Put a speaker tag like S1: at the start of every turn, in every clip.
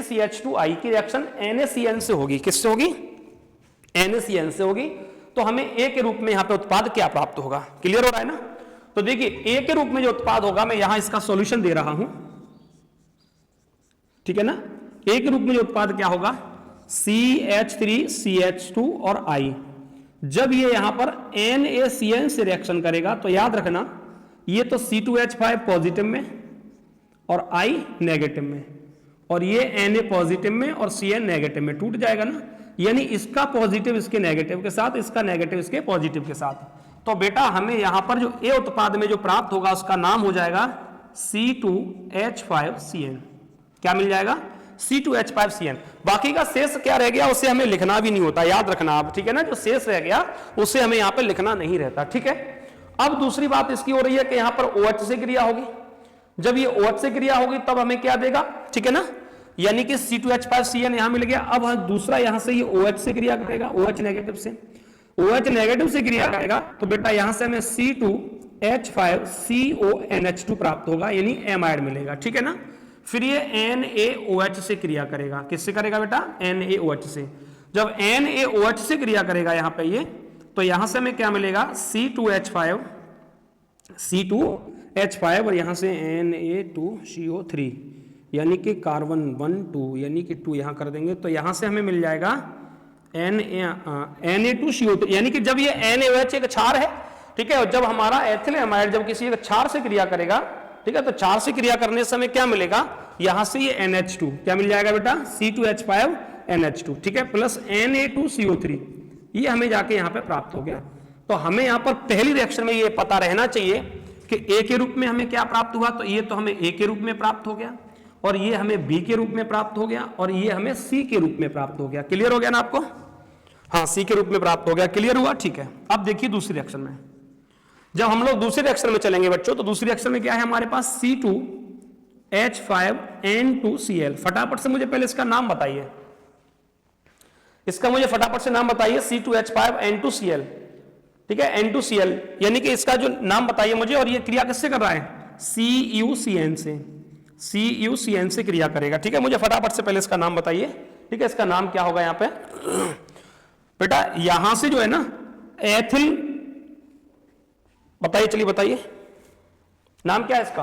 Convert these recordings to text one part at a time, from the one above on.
S1: CH3CH2I की reaction NaCN से होगी। किससे होगी? NaCN से होगी। तो हमें A के रूप में यहां पे उत्पाद क्या प्राप्त होगा? क्लियर हो रहा है ना? तो देखिए A के रूप में जो उत्पाद होगा, मैं यहां इसका सॉल्यूशन दे रहा हूं, ठीक है ना। A के रूप में जो उत्पाद क्या होगा? CH3CH2 और I। जब ये यहां पर NaCN से रिएक्शन करेगा तो याद रखना, ये तो C2H5 पॉजिटिव में और I नेगेटिव में, और ये Na पॉजिटिव में और Cn नेगेटिव में टूट जाएगा ना। यानी इसका पॉजिटिव इसके नेगेटिव के साथ, इसका नेगेटिव इसके पॉजिटिव के साथ। तो बेटा हमें यहां पर जो A उत्पाद में जो प्राप्त होगा उसका नाम हो जाएगा C2H5Cn। क्या मिल जाएगा? C2H5Cn। बाकी का शेष क्या रह गया उसे हमें लिखना भी नहीं होता, याद रखना आप, ठीक है ना। जो शेष रह गया उसे हमें यहां पर लिखना नहीं रहता, ठीक है। अब दूसरी बात इसकी हो रही है कि यहां पर OH से क्रिया होगी। जब ये OH से क्रिया होगी तब हमें क्या देगा, ठीक है ना। यानी कि C2H5Cn यहां मिल गया। अब दूसरा यहां से ये OH से क्रिया करेगा, OH नेगेटिव से, OH नेगेटिव से क्रिया करेगा तो बेटा यहां से हमें C2H5CONH2 प्राप्त होगा, यानी एमाइड मिलेगा, ठीक है ना। फिर ये NaOH से क्रिया करेगा। किससे करेगा बेटा? NaOH से। जब NaOH से क्रिया करेगा यहां पे ये, तो यहां से हमें क्या मिलेगा? C2H5 और यहां से Na2CO3, यानी कि कार्बन 1 2, यानी कि 2 यहां कर देंगे तो यहां से हमें मिल जाएगा Na2CO3। यानी कि जब ये NaOH एक क्षार है, ठीक है, और जब हमारा एथिल एमाइड जब किसी एक क्षार से क्रिया करेगा, ठीक है, तो क्षार से क्रिया करने से हमें क्या मिलेगा? यहां से ये NH2 क्या मिल जाएगा बेटा? C2H5NH2, ठीक है, प्लस Na2CO3, ये हमें जाके यहां पे प्राप्त हो गया। तो हमें यहां पर पहली रिएक्शन में ये पता रहना चाहिए कि A के रूप में हमें क्या प्राप्त हुआ। तो ये तो हमें A के रूप में प्राप्त हो गया, और ये हमें B के रूप में प्राप्त हो गया, और ये हमें C के रूप में प्राप्त हो गया। क्लियर हो गया ना आपको? हाँ, C के रूप में प्राप्त हो गया। क्लियर हुआ? ठीक है। अब देखिए दूसरी रिएक्शन में, जब हम लोग दूसरी रिएक्शन में चलेंगे बच्चों, तो दूसरी रिएक्शन में क्या है हमारे पास? C2H5N2Cl। फटाफट से मुझे पहले इसका नाम बताइए, इसका मुझे फटाफट से नाम बताइए। C2H5N2Cl, ठीक है, N2Cl, यानी कि इसका जो नाम बताइए मुझे। और ये क्रिया किससे कर रहा है? CuCN से, CuCN से क्रिया करेगा, ठीक है। मुझे फटाफट से पहले इसका नाम बताइए, ठीक है। इसका नाम क्या होगा यहाँ पे बेटा? यहां से जो है ना एथिल, बताइए, चलिए बताइए, नाम क्या है इसका?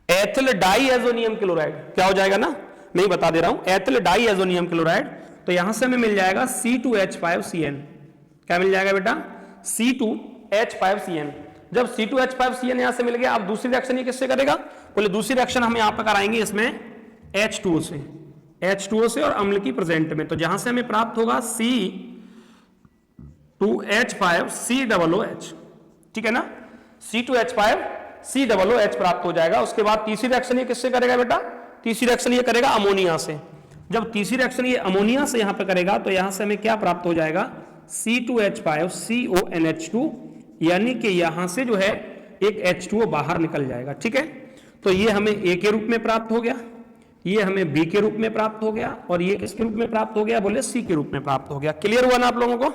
S1: Ethyl diazonium chloride. क्या हो जाएगा ना? नहीं बता दे रहा हूं, एथिल डाईएजोनियम क्लोराइड। तो यहां से हमें मिल जाएगा C2H5Cn। क्या मिल जाएगा बेटा? C2H5Cn। जब C2H5Cn यहां से मिल गया, अब दूसरी रिएक्शन ये किससे करेगा? बोले दूसरी रिएक्शन हम यहां पर कराएंगे इसमें H2O से, H2O से और अम्ल की प्रेजेंट में। तो जहां से हमें प्राप्त होगा C2H5COOH, ठीक है ना। C2H5COOH प्राप्त हो जाएगा। उसके बाद तीसरी रिएक्शन ये किससे करेगा बेटा? तीसरी रिएक्शन ये करेगा अमोनिया से। जब तीसरी रिएक्शन ये अमोनिया से यहां पे करेगा तो यहां से हमें क्या प्राप्त हो जाएगा? C2H5CONH2, यानी कि यहां से जो है एक H2O बाहर निकल जाएगा, ठीक है। तो ये हमें A के रूप में प्राप्त हो गया, ये हमें B के रूप में प्राप्त हो गया, और ये किसके रूप में प्राप्त हो गया? बोले C के रूप में प्राप्त हो गया। क्लियर हुआ ना आप लोगों को?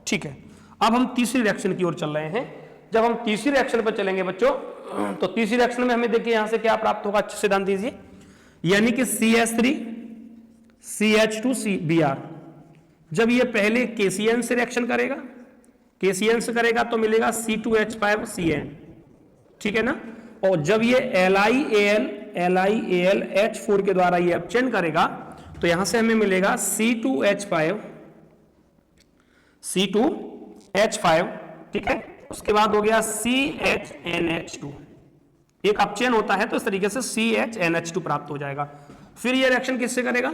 S1: ठीक है। अब हम तीसरी रिएक्शन की ओर चल रहे हैं। जब हम तीसरी रिएक्शन पर चलेंगे बच्चों, तो तीसरी रिएक्शन में हमें देखिए यहां से क्या प्राप्त होगा, अच्छे से ध्यान दीजिए। यानी कि CH3CH2Br, जब ये पहले KCN से रिएक्शन करेगा, KCN से करेगा तो मिलेगा C2H5Cn, ठीक है ना। और जब ये LiAlH4 के द्वारा ये अपचयन करेगा तो यहां से हमें मिलेगा C2H5, ठीक है। उसके बाद हो गया CHNH2, एक अपचयन होता है तो इस तरीके से CHNH2 प्राप्त हो जाएगा। फिर ये रिएक्शन किससे करेगा?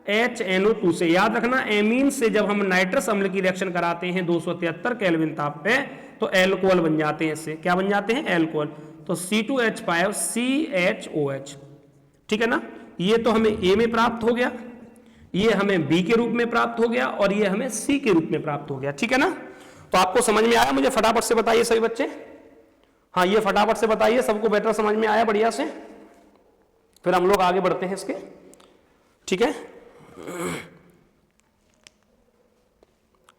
S1: HNO2 से। याद रखना, एमीन से जब हम नाइट्रस अम्ल की रिएक्शन कराते हैं 273 केल्विन ताप पे, तो एल्कोहल बन जाते हैं। इससे क्या बन जाते हैं? एल्कोहल। तो C2H5CHOH, ठीक है ना। ये तो हमें A में प्राप्त हो गया, ये हमें B के रूप में प्राप्त हो गया, और ये हमें C के रूप में प्राप्त हो गया, ठीक है ना। तो आपको समझ में आया? मुझे फटाफट से बताइए सभी बच्चे। हाँ, ये फटाफट से बताइए, सबको बेटर समझ में आया? बढ़िया से। फिर हम लोग आगे बढ़ते हैं इसके, ठीक है।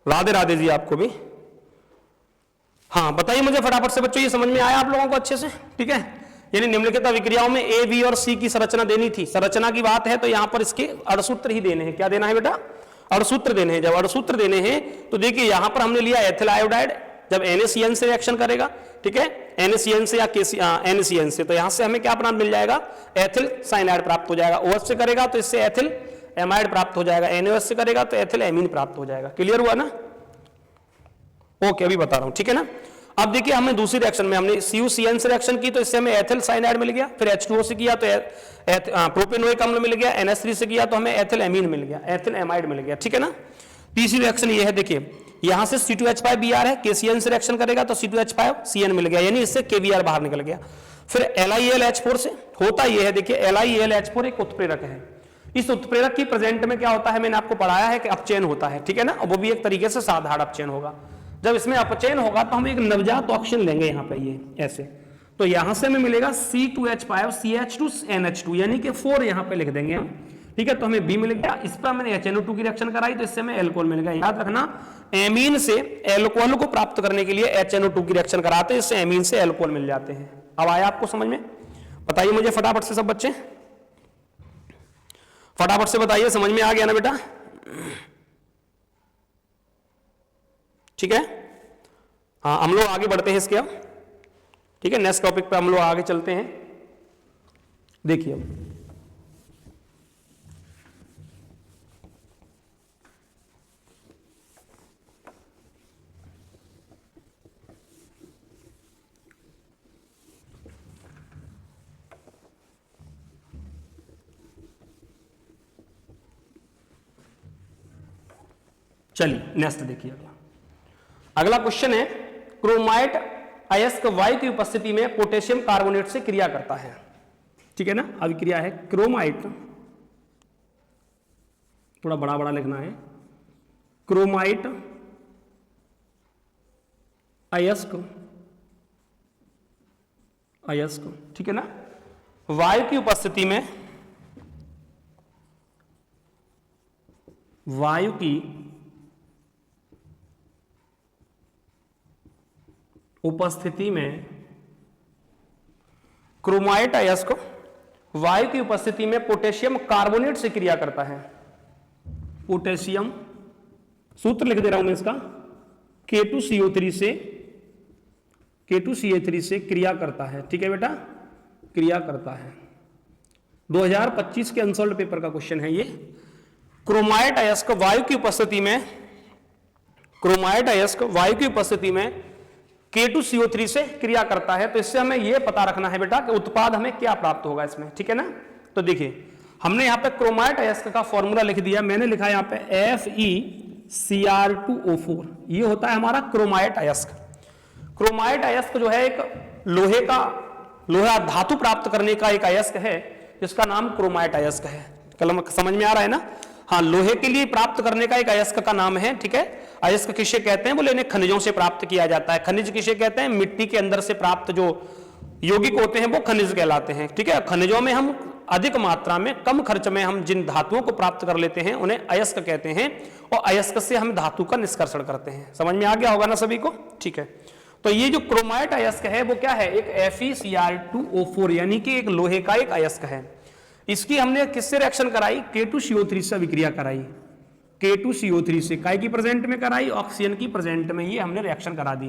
S1: राधे राधे जी आपको भी। हाँ बताइए मुझे फटाफट से बच्चों, ये समझ में आया आप लोगों को अच्छे से? ठीक है। यानी निम्नलिखित अभिक्रियाओं में ए, बी और सी की संरचना देनी थी। संरचना की बात है तो यहां पर इसके अड़सूत्र ही देने हैं। क्या देना है बेटा? अड़सूत्र देने हैं। जब अड़सूत्र देने हैं तो देखिए यहां पर हमने लिया एथिल आयोडाइड, जब NaCN से रिएक्शन करेगा, ठीक है, NaCN से या NaCN से, तो यहां से हमें क्या प्राप्त मिल जाएगा? एथिल साइनाइड प्राप्त हो जाएगा। OH से करेगा तो इससे एथिल एमाइड प्राप्त हो जाएगा, NaOH से करेगा तो एथिल एमीन प्राप्त हो जाएगा। क्लियर हुआ ना? ओके, अभी बता रहा हूं, ठीक है ना। अब देखिए हमने दूसरी रिएक्शन में हमने CuCN से रिएक्शन की तो इससे हमें एथिल साइनाइड मिल गया, फिर H2O से किया तो प्रोपेनोइक अम्ल मिल गया, NH3 से किया तो हमें एथिल एमीन मिल गया, एथिल एमाइड मिल गया, ठीक है ना। तीसरी रिएक्शन ये है, देखिए यहां से C2H5Br है, KCN से रिएक्शन करेगा तो C2H5CN मिल गया, यानी इससे KBr बाहर निकल गया। फिर LiAlH4 से होता यह है, देखिए LiAlH4 एक उत्प्रेरक है। इस उत्प्रेरक की प्रेजेंट में क्या होता है, मैंने आपको पढ़ाया है कि अपचयन होता है, ठीक है ना, वो भी एक तरीके से साधारण अपचयन होगा। जब इसमें अपचयन होगा तो हम एक नवजात ऑक्सीजन लेंगे यहां पे, ये ऐसे, तो यहां से हमें मिलेगा C2H5CH2NH2, यानी कि 4 यहां पे लिख देंगे हम, ठीक है। तो हमें B मिल गया, इस पर मैंने HNO2 की रिएक्शन कराई तो इससे हमें एल्कोहल मिल गया। याद रखना, एमीन से एल्कोहल को प्राप्त करने के लिए HNO2 की रिएक्शन कराते हैं, इससे एमीन से एल्कोहल मिल जाते हैं। अब आया आपको समझ में? बताइए मुझे फटाफट से सब बच्चे, फटाफट से बताइए, समझ में आ गया ना बेटा? ठीक है, हाँ, हम लोग आगे बढ़ते हैं इसके अब, ठीक है, नेक्स्ट टॉपिक पे हम लोग आगे चलते हैं। देखिए अब चलिए नेक्स्ट देखिए, अगला क्वेश्चन है, क्रोमाइट अयस्क वायु की उपस्थिति में पोटेशियम कार्बोनेट से क्रिया करता है, ठीक है ना। अभिक्रिया है क्रोमाइट, थोड़ा बड़ा बड़ा लिखना है, क्रोमाइट अयस्क, ठीक है ना, वायु की उपस्थिति में, वायु की उपस्थिति में क्रोमाइट अयस्क वायु की उपस्थिति में पोटेशियम कार्बोनेट से क्रिया करता है। पोटेशियम, सूत्र लिख दे रहा हूं मैं इसका, K2CO3 से क्रिया करता है, ठीक है बेटा, क्रिया करता है। 2025 के अनसॉल्व्ड पेपर का क्वेश्चन है ये। क्रोमाइट अयस्क वायु की उपस्थिति में, क्रोमाइट अयस्क वायु की उपस्थिति में K2CO3 से क्रिया करता है, तो इससे हमें यह पता रखना है बेटा कि उत्पाद हमें क्या प्राप्त होगा इसमें, ठीक है ना। तो देखिए हमने यहां पे क्रोमाइट अयस्क का फॉर्मूला लिख दिया, मैंने लिखा यहां पे FeCr2O4, ये होता है हमारा क्रोमाइट अयस्क। क्रोमाइट अयस्क जो है एक लोहा धातु प्राप्त करने का एक अयस्क है, जिसका नाम क्रोमाइट अयस्क है। कलम समझ में आ रहा है ना? हाँ, लोहे के लिए प्राप्त करने का एक अयस्क का नाम है, ठीक है। अयस्क किसे कहते हैं? बोले इन्हें खनिजों से प्राप्त किया जाता है। खनिज किसे कहते हैं? मिट्टी के अंदर से प्राप्त जो यौगिक होते हैं वो खनिज कहलाते हैं, ठीक है। खनिजों में हम अधिक मात्रा में कम खर्च में हम जिन धातुओं को प्राप्त कर लेते हैं उन्हें अयस्क कहते हैं, और अयस्क से हम धातु का निष्कर्षण करते हैं। समझ में आ गया होगा ना सभी को? ठीक है, तो ये जो क्रोमाइट अयस्क है वो क्या है? एक FeCr2O4 यानी कि एक लोहे का एक अयस्क है। इसकी हमने किससे रिएक्शन कराई? K2CO3 से अभिक्रिया कराई। K2CO3 से काय की प्रेजेंट में कराई? ऑक्सीजन की प्रेजेंट में ये हमने रिएक्शन करा दी।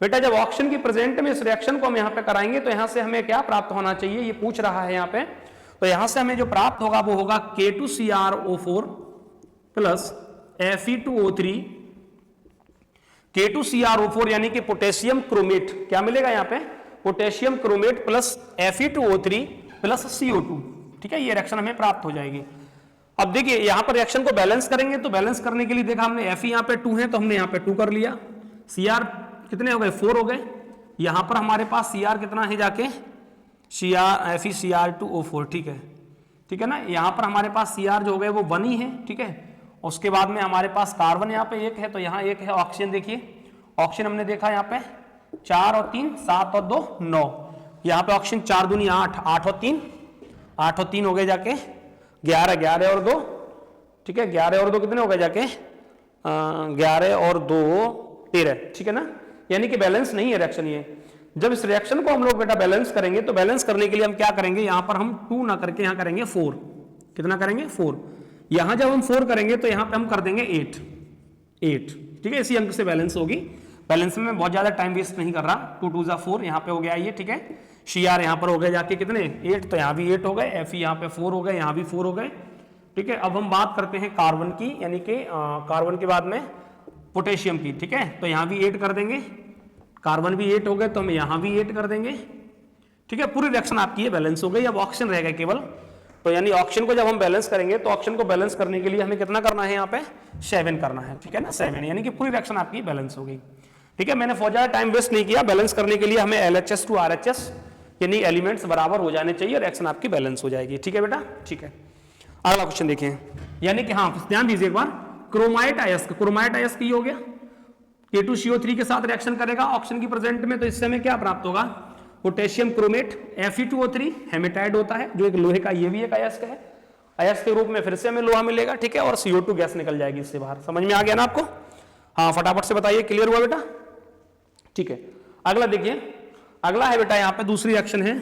S1: बेटा जब ऑक्सीजन की प्रेजेंट में इस रिएक्शन को हम यहाँ पे कराएंगे तो यहाँ से हमें क्या प्राप्त होना चाहिए, ये पूछ रहा है यहाँ पे। तो यहाँ से हमें जो प्राप्त होगा वो होगा K2CrO4 प्लस Fe2O3, K2CrO4 यानी कि पोटेशियम क्रोमेट, क्या मिलेगा यहाँ पे? Potassium chromate plus Fe2O3 plus CO2, ठीक है, ये रिएक्शन हमें प्राप्त हो जाएगी। अब देखिए यहां पर रिएक्शन को बैलेंस करेंगे, तो बैलेंस करने के लिए देखा हमने Fe यहाँ पे 2 है तो हमने यहाँ पे 2 कर लिया, Cr कितने हो गए? 4 हो गए। यहां पर हमारे पास Cr कितना है जाके? FeCr2O4, ठीक है ना। यहां पर हमारे पास Cr जो हो गए वो 1 ही है, ठीक है। उसके बाद में हमारे पास कार्बन यहाँ पे 1 है, तो यहाँ 1 है। ऑक्सीजन देखिए, ऑक्सीजन हमने देखा यहाँ पे 4 और 3 7 और 2 9, यहाँ पे ऑक्सीजन 4 दूनी 8, 8 और 3 हो गए जाके 11, 11 और 2, ठीक है, 11 और 2 कितने हो गए जाके? 11 और 2 13, ठीक है ना। यानी कि बैलेंस नहीं है रिएक्शन ये। जब इस रिएक्शन को हम लोग बेटा बैलेंस करेंगे तो बैलेंस करने के लिए हम क्या करेंगे, यहां पर हम 2 ना करके यहां करेंगे 4। कितना करेंगे 4। यहां जब हम 4 करेंगे तो यहां पे हम कर देंगे 8। ठीक है, इसी अंक से बैलेंस होगी। बैलेंस में बहुत ज्यादा टाइम वेस्ट नहीं कर रहा। 2 2 जा 4 यहां पे हो गया ये। ठीक है, CR यहां पर हो गए जाके कितने 8, तो यहां भी 8 हो गए। Fe यहां पे 4 हो गए, यहां भी 4 हो गए। ठीक है, अब हम बात करते हैं कार्बन की, यानी कि कार्बन के बाद में पोटेशियम की। ठीक है, तो यहां भी 8 कर देंगे। कार्बन भी 8 हो गए तो हम यहां भी 8 कर देंगे। ठीक है, पूरी रिएक्शन आपकी ये बैलेंस हो गई। अब ऑक्सीजन रह गए केवल, तो यानी ऑक्सीजन को जब हम बैलेंस करेंगे तो ऑक्सीजन को बैलेंस करने के लिए हमें कितना करना है, यहाँ पे 7 करना है। ठीक है ना, 7, यानी कि पूरी रिएक्शन आपकी बैलेंस हो गई। ठीक है, मैंने बहुत ज्यादा टाइम वेस्ट नहीं किया। बैलेंस करने के लिए हमें LHS to RHS यानी एलिमेंट्स बराबर हो जाने चाहिए, रिएक्शन आपकी बैलेंस हो जाएगी। ठीक है बेटा, ठीक है। अगला क्वेश्चन देखिए, यानी कि हाँ ध्यान दीजिए एक बार, क्रोमाइट अयस्क ये हो गया, K2CO3 के साथ रिएक्शन करेगा ऑक्सीजन की प्रेजेंट में, तो इससे हमें क्या प्राप्त होगा, पोटेशियम क्रोमेट। Fe2O3 हेमेटाइड होता है, जो एक लोहे का, ये भी एक अयस्क है। अयस्क के रूप में फिर से हमें लोहा मिलेगा। ठीक है, और CO2 गैस निकल जाएगी इससे बाहर। समझ में आ गया ना आपको? हाँ, फटाफट से बताइए, क्लियर हुआ बेटा? ठीक है, अगला देखिए, अगला है बेटा यहाँ पे दूसरी रिएक्शन है,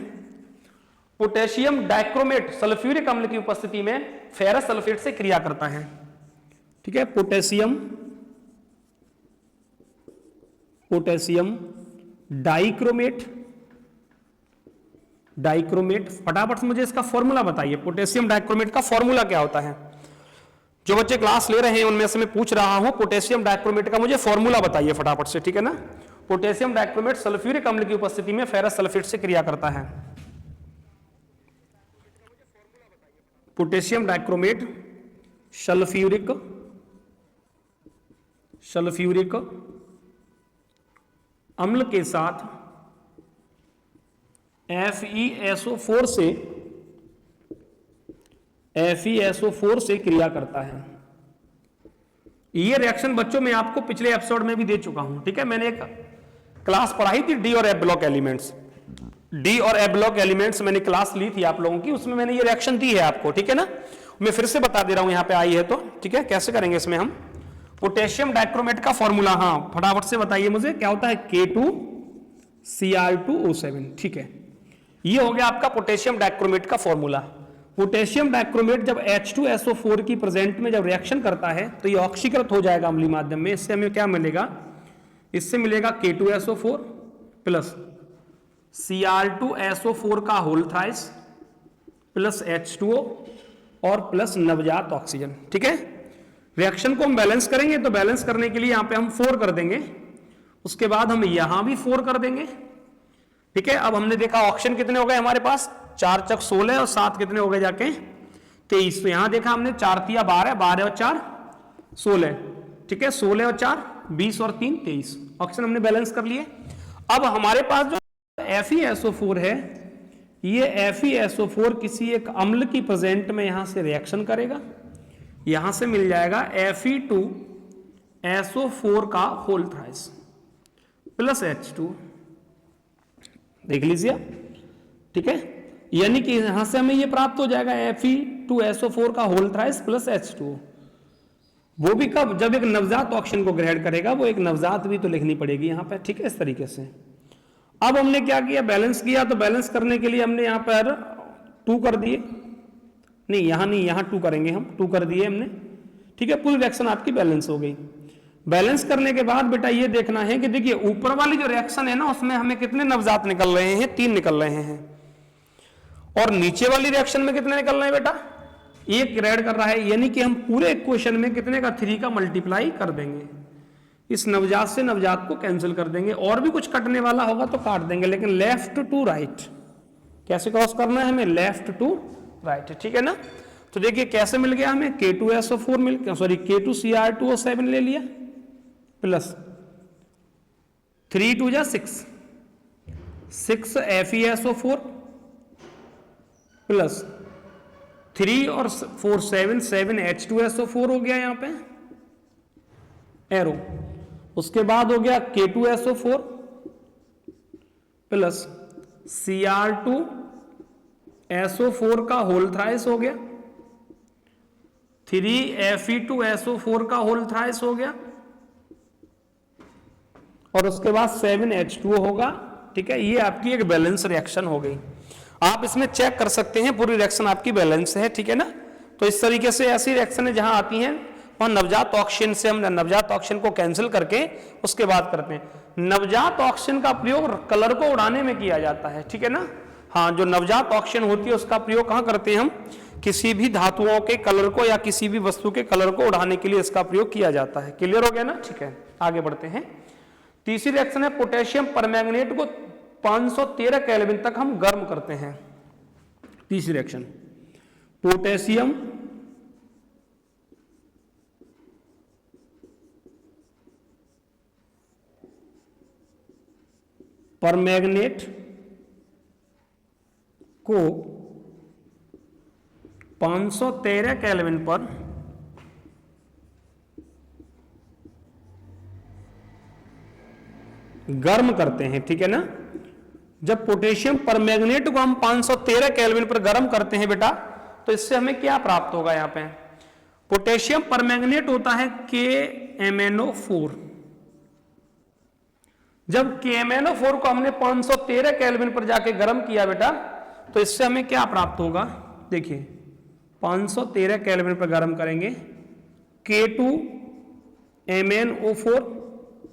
S1: पोटेशियम डाइक्रोमेट सल्फ्यूरिक अम्ल की उपस्थिति में फेरस सल्फेट से क्रिया करता है। ठीक है, पोटेशियम डाइक्रोमेट, फटाफट से मुझे इसका फॉर्मूला बताइए। पोटेशियम डाइक्रोमेट का फॉर्मूला क्या होता है? जो बच्चे क्लास ले रहे हैं उनमें से मैं पूछ रहा हूं, पोटेशियम डाइक्रोमेट का मुझे फॉर्मूला बताइए फटाफट से। ठीक है ना, पोटेशियम डाइक्रोमेट सल्फ्यूरिक अम्ल की उपस्थिति में फेरस सल्फेट से क्रिया करता है। पोटेशियम डाइक्रोमेट सल्फ्यूरिक अम्ल के साथ FeSO4 से क्रिया करता है। ये रिएक्शन बच्चों में आपको पिछले एपिसोड में भी दे चुका हूं। ठीक है, मैंने एक क्लास पढ़ाई थी डी और एफ ब्लॉक एलिमेंट्स मैंने क्लास ली थी आप लोगों की, उसमें मैंने ये रिएक्शन दी है आपको। ठीक है ना, मैं फिर से बता दे रहा हूं, यहां पे आई है तो। ठीक है, कैसे करेंगे इसमें हम, पोटेशियम डाइक्रोमेट का फॉर्मूला, हाँ फटाफट से बताइए मुझे, क्या होता है, K2Cr2O7। ठीक है, ये हो गया आपका पोटेशियम डाइक्रोमेट का फॉर्मूला। पोटेशियम डाइक्रोमेट जब H2SO4 की प्रेजेंट में जब रिएक्शन करता है तो ये ऑक्सीकृत हो जाएगा अम्लीय माध्यम में। इससे हमें क्या मिलेगा, इससे मिलेगा K2SO4 प्लस Cr2SO4 का होल थ्राइस प्लस H2O और प्लस नवजात ऑक्सीजन। ठीक है, रिएक्शन को हम बैलेंस करेंगे तो बैलेंस करने के लिए यहां पे हम 4 कर देंगे, उसके बाद हम यहां भी 4 कर देंगे। ठीक है, अब हमने देखा ऑक्सीजन कितने हो गए हमारे पास, 4 चक 16 और 7 कितने हो गए जाके 23। तो यहां देखा हमने 4 तिया 12, 12 और 4 16। ठीक है, 16 और 4 20 और 3 23। ऑक्सीजन हमने बैलेंस कर लिए। अब हमारे पास जो FeSO4 है, ये FeSO4 किसी एक अम्ल की प्रेजेंट में यहां से रिएक्शन करेगा, यहां से मिल जाएगा Fe2SO4 का होल थ्राइस प्लस H2। देख लीजिए, ठीक है, यानी कि यहां से हमें ये प्राप्त हो जाएगा Fe2SO4 का होल थ्राइस प्लस H2। वो भी कब, जब एक नवजात ऑक्सीजन को ग्रहण करेगा, वो एक नवजात भी तो लिखनी पड़ेगी यहां पर। ठीक है, इस तरीके से। अब हमने क्या किया, बैलेंस किया, तो बैलेंस करने के लिए हमने यहां पर 2 कर दिए, नहीं यहां नहीं, यहां 2 करेंगे हम, 2 कर दिए हमने। ठीक है, पूरी रिएक्शन आपकी बैलेंस हो गई। बैलेंस करने के बाद बेटा ये देखना है कि देखिए ऊपर वाली जो रिएक्शन है ना, उसमें हमें कितने नवजात निकल रहे हैं, 3 निकल रहे हैं, और नीचे वाली रिएक्शन में कितने निकल रहे हैं बेटा, 1 ऐड कर रहा है, यानी कि हम पूरे इक्वेशन में कितने का 3 का मल्टीप्लाई कर देंगे। इस नवजात से नवजात को कैंसिल कर देंगे, और भी कुछ कटने वाला होगा तो काट देंगे, लेकिन लेफ्ट टू राइट कैसे क्रॉस करना है हमें, लेफ्ट टू राइट। ठीक है ना, तो देखिए कैसे मिल गया हमें, K2SO4 मिल गया, सॉरी K2Cr2O7 ले लिया, प्लस 3 2 जा 6 FeSO4 प्लस 3 और 4 7 H2SO4 हो गया यहां पे एरो। उसके बाद हो गया K2SO4 प्लस Cr2SO4 का होल थ्राइस हो गया, 3 Fe2SO4 का होल थ्राइस हो गया, और उसके बाद 7 H2O होगा, ठीक है, ये आपकी एक बैलेंस रिएक्शन हो गई। आप इसमें चेक कर सकते हैं पूरी रिएक्शन आपकी बैलेंस है, ठीक है ना। तो इस तरीके से ऐसी रिएक्शन जहां आती हैं और नवजात ऑक्सीजन से हम नवजात ऑक्सीजन को कैंसिल करके उसके बाद करते हैं। नवजात ऑक्सीजन का प्रयोग कलर को उड़ाने में किया जाता है, ठीक है ना। हाँ, जो नवजात ऑक्सीजन होती है उसका प्रयोग कहाँ करते हैं हम, किसी भी धातुओं के कलर को या किसी भी वस्तु के कलर को उड़ाने के लिए इसका प्रयोग किया जाता है। क्लियर हो गया ना, ठीक है, आगे बढ़ते हैं। तीसरी रिएक्शन है पोटेशियम परमैंगनेट को 513 केल्विन तक हम गर्म करते हैं। तीसरी रिएक्शन पोटेशियम परमैंगनेट को 513 केल्विन पर गर्म करते हैं, ठीक है ना। जब पोटेशियम परमैंगनेट को हम 513 केल्विन पर गर्म करते हैं बेटा, तो इससे हमें क्या प्राप्त होगा। यहां पे पोटेशियम परमैंगनेट होता है KMnO4। जब KMnO4 को हमने 513 केल्विन पर जाके गर्म किया बेटा, तो इससे हमें क्या प्राप्त होगा। देखिए 513 केल्विन पर गर्म करेंगे K2MnO4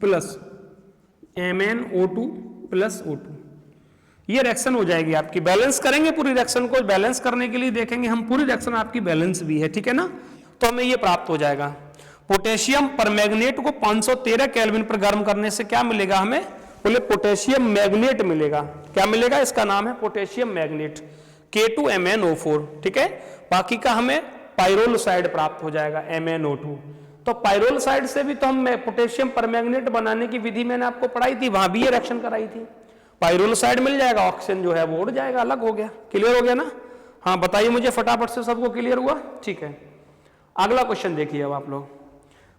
S1: plus MnO2 plus O2, ये रिएक्शन हो जाएगी आपकी। बैलेंस करेंगे पूरी रिएक्शन को, बैलेंस करने के लिए देखेंगे हम पूरी रिएक्शन आपकी बैलेंस भी है, ठीक है ना। तो हमें ये प्राप्त हो जाएगा। पोटेशियम परमैंगनेट को 513 केल्विन पर गर्म करने से क्या मिलेगा हमें, बोले पोटेशियम मैग्नेट मिलेगा। क्या मिलेगा, इसका नाम है पोटेशियम मैग्नेट K2MnO4, ठीक है। बाकी का हमें पाइरोल साइड प्राप्त हो जाएगा MnO2। तो पाइरोल साइड से भी तो हम पोटेशियम परमैंगनेट बनाने की विधि मैंने आपको पढ़ाई थी, वहां भी ये रिएक्शन कराई थी। पाइरोल साइड मिल जाएगा, ऑक्सीजन जो है वो उड़ जाएगा, अलग हो गया। क्लियर हो गया ना। हाँ बताइए मुझे फटाफट से, सबको क्लियर हुआ, ठीक है। अगला क्वेश्चन देखिए अब आप लोग।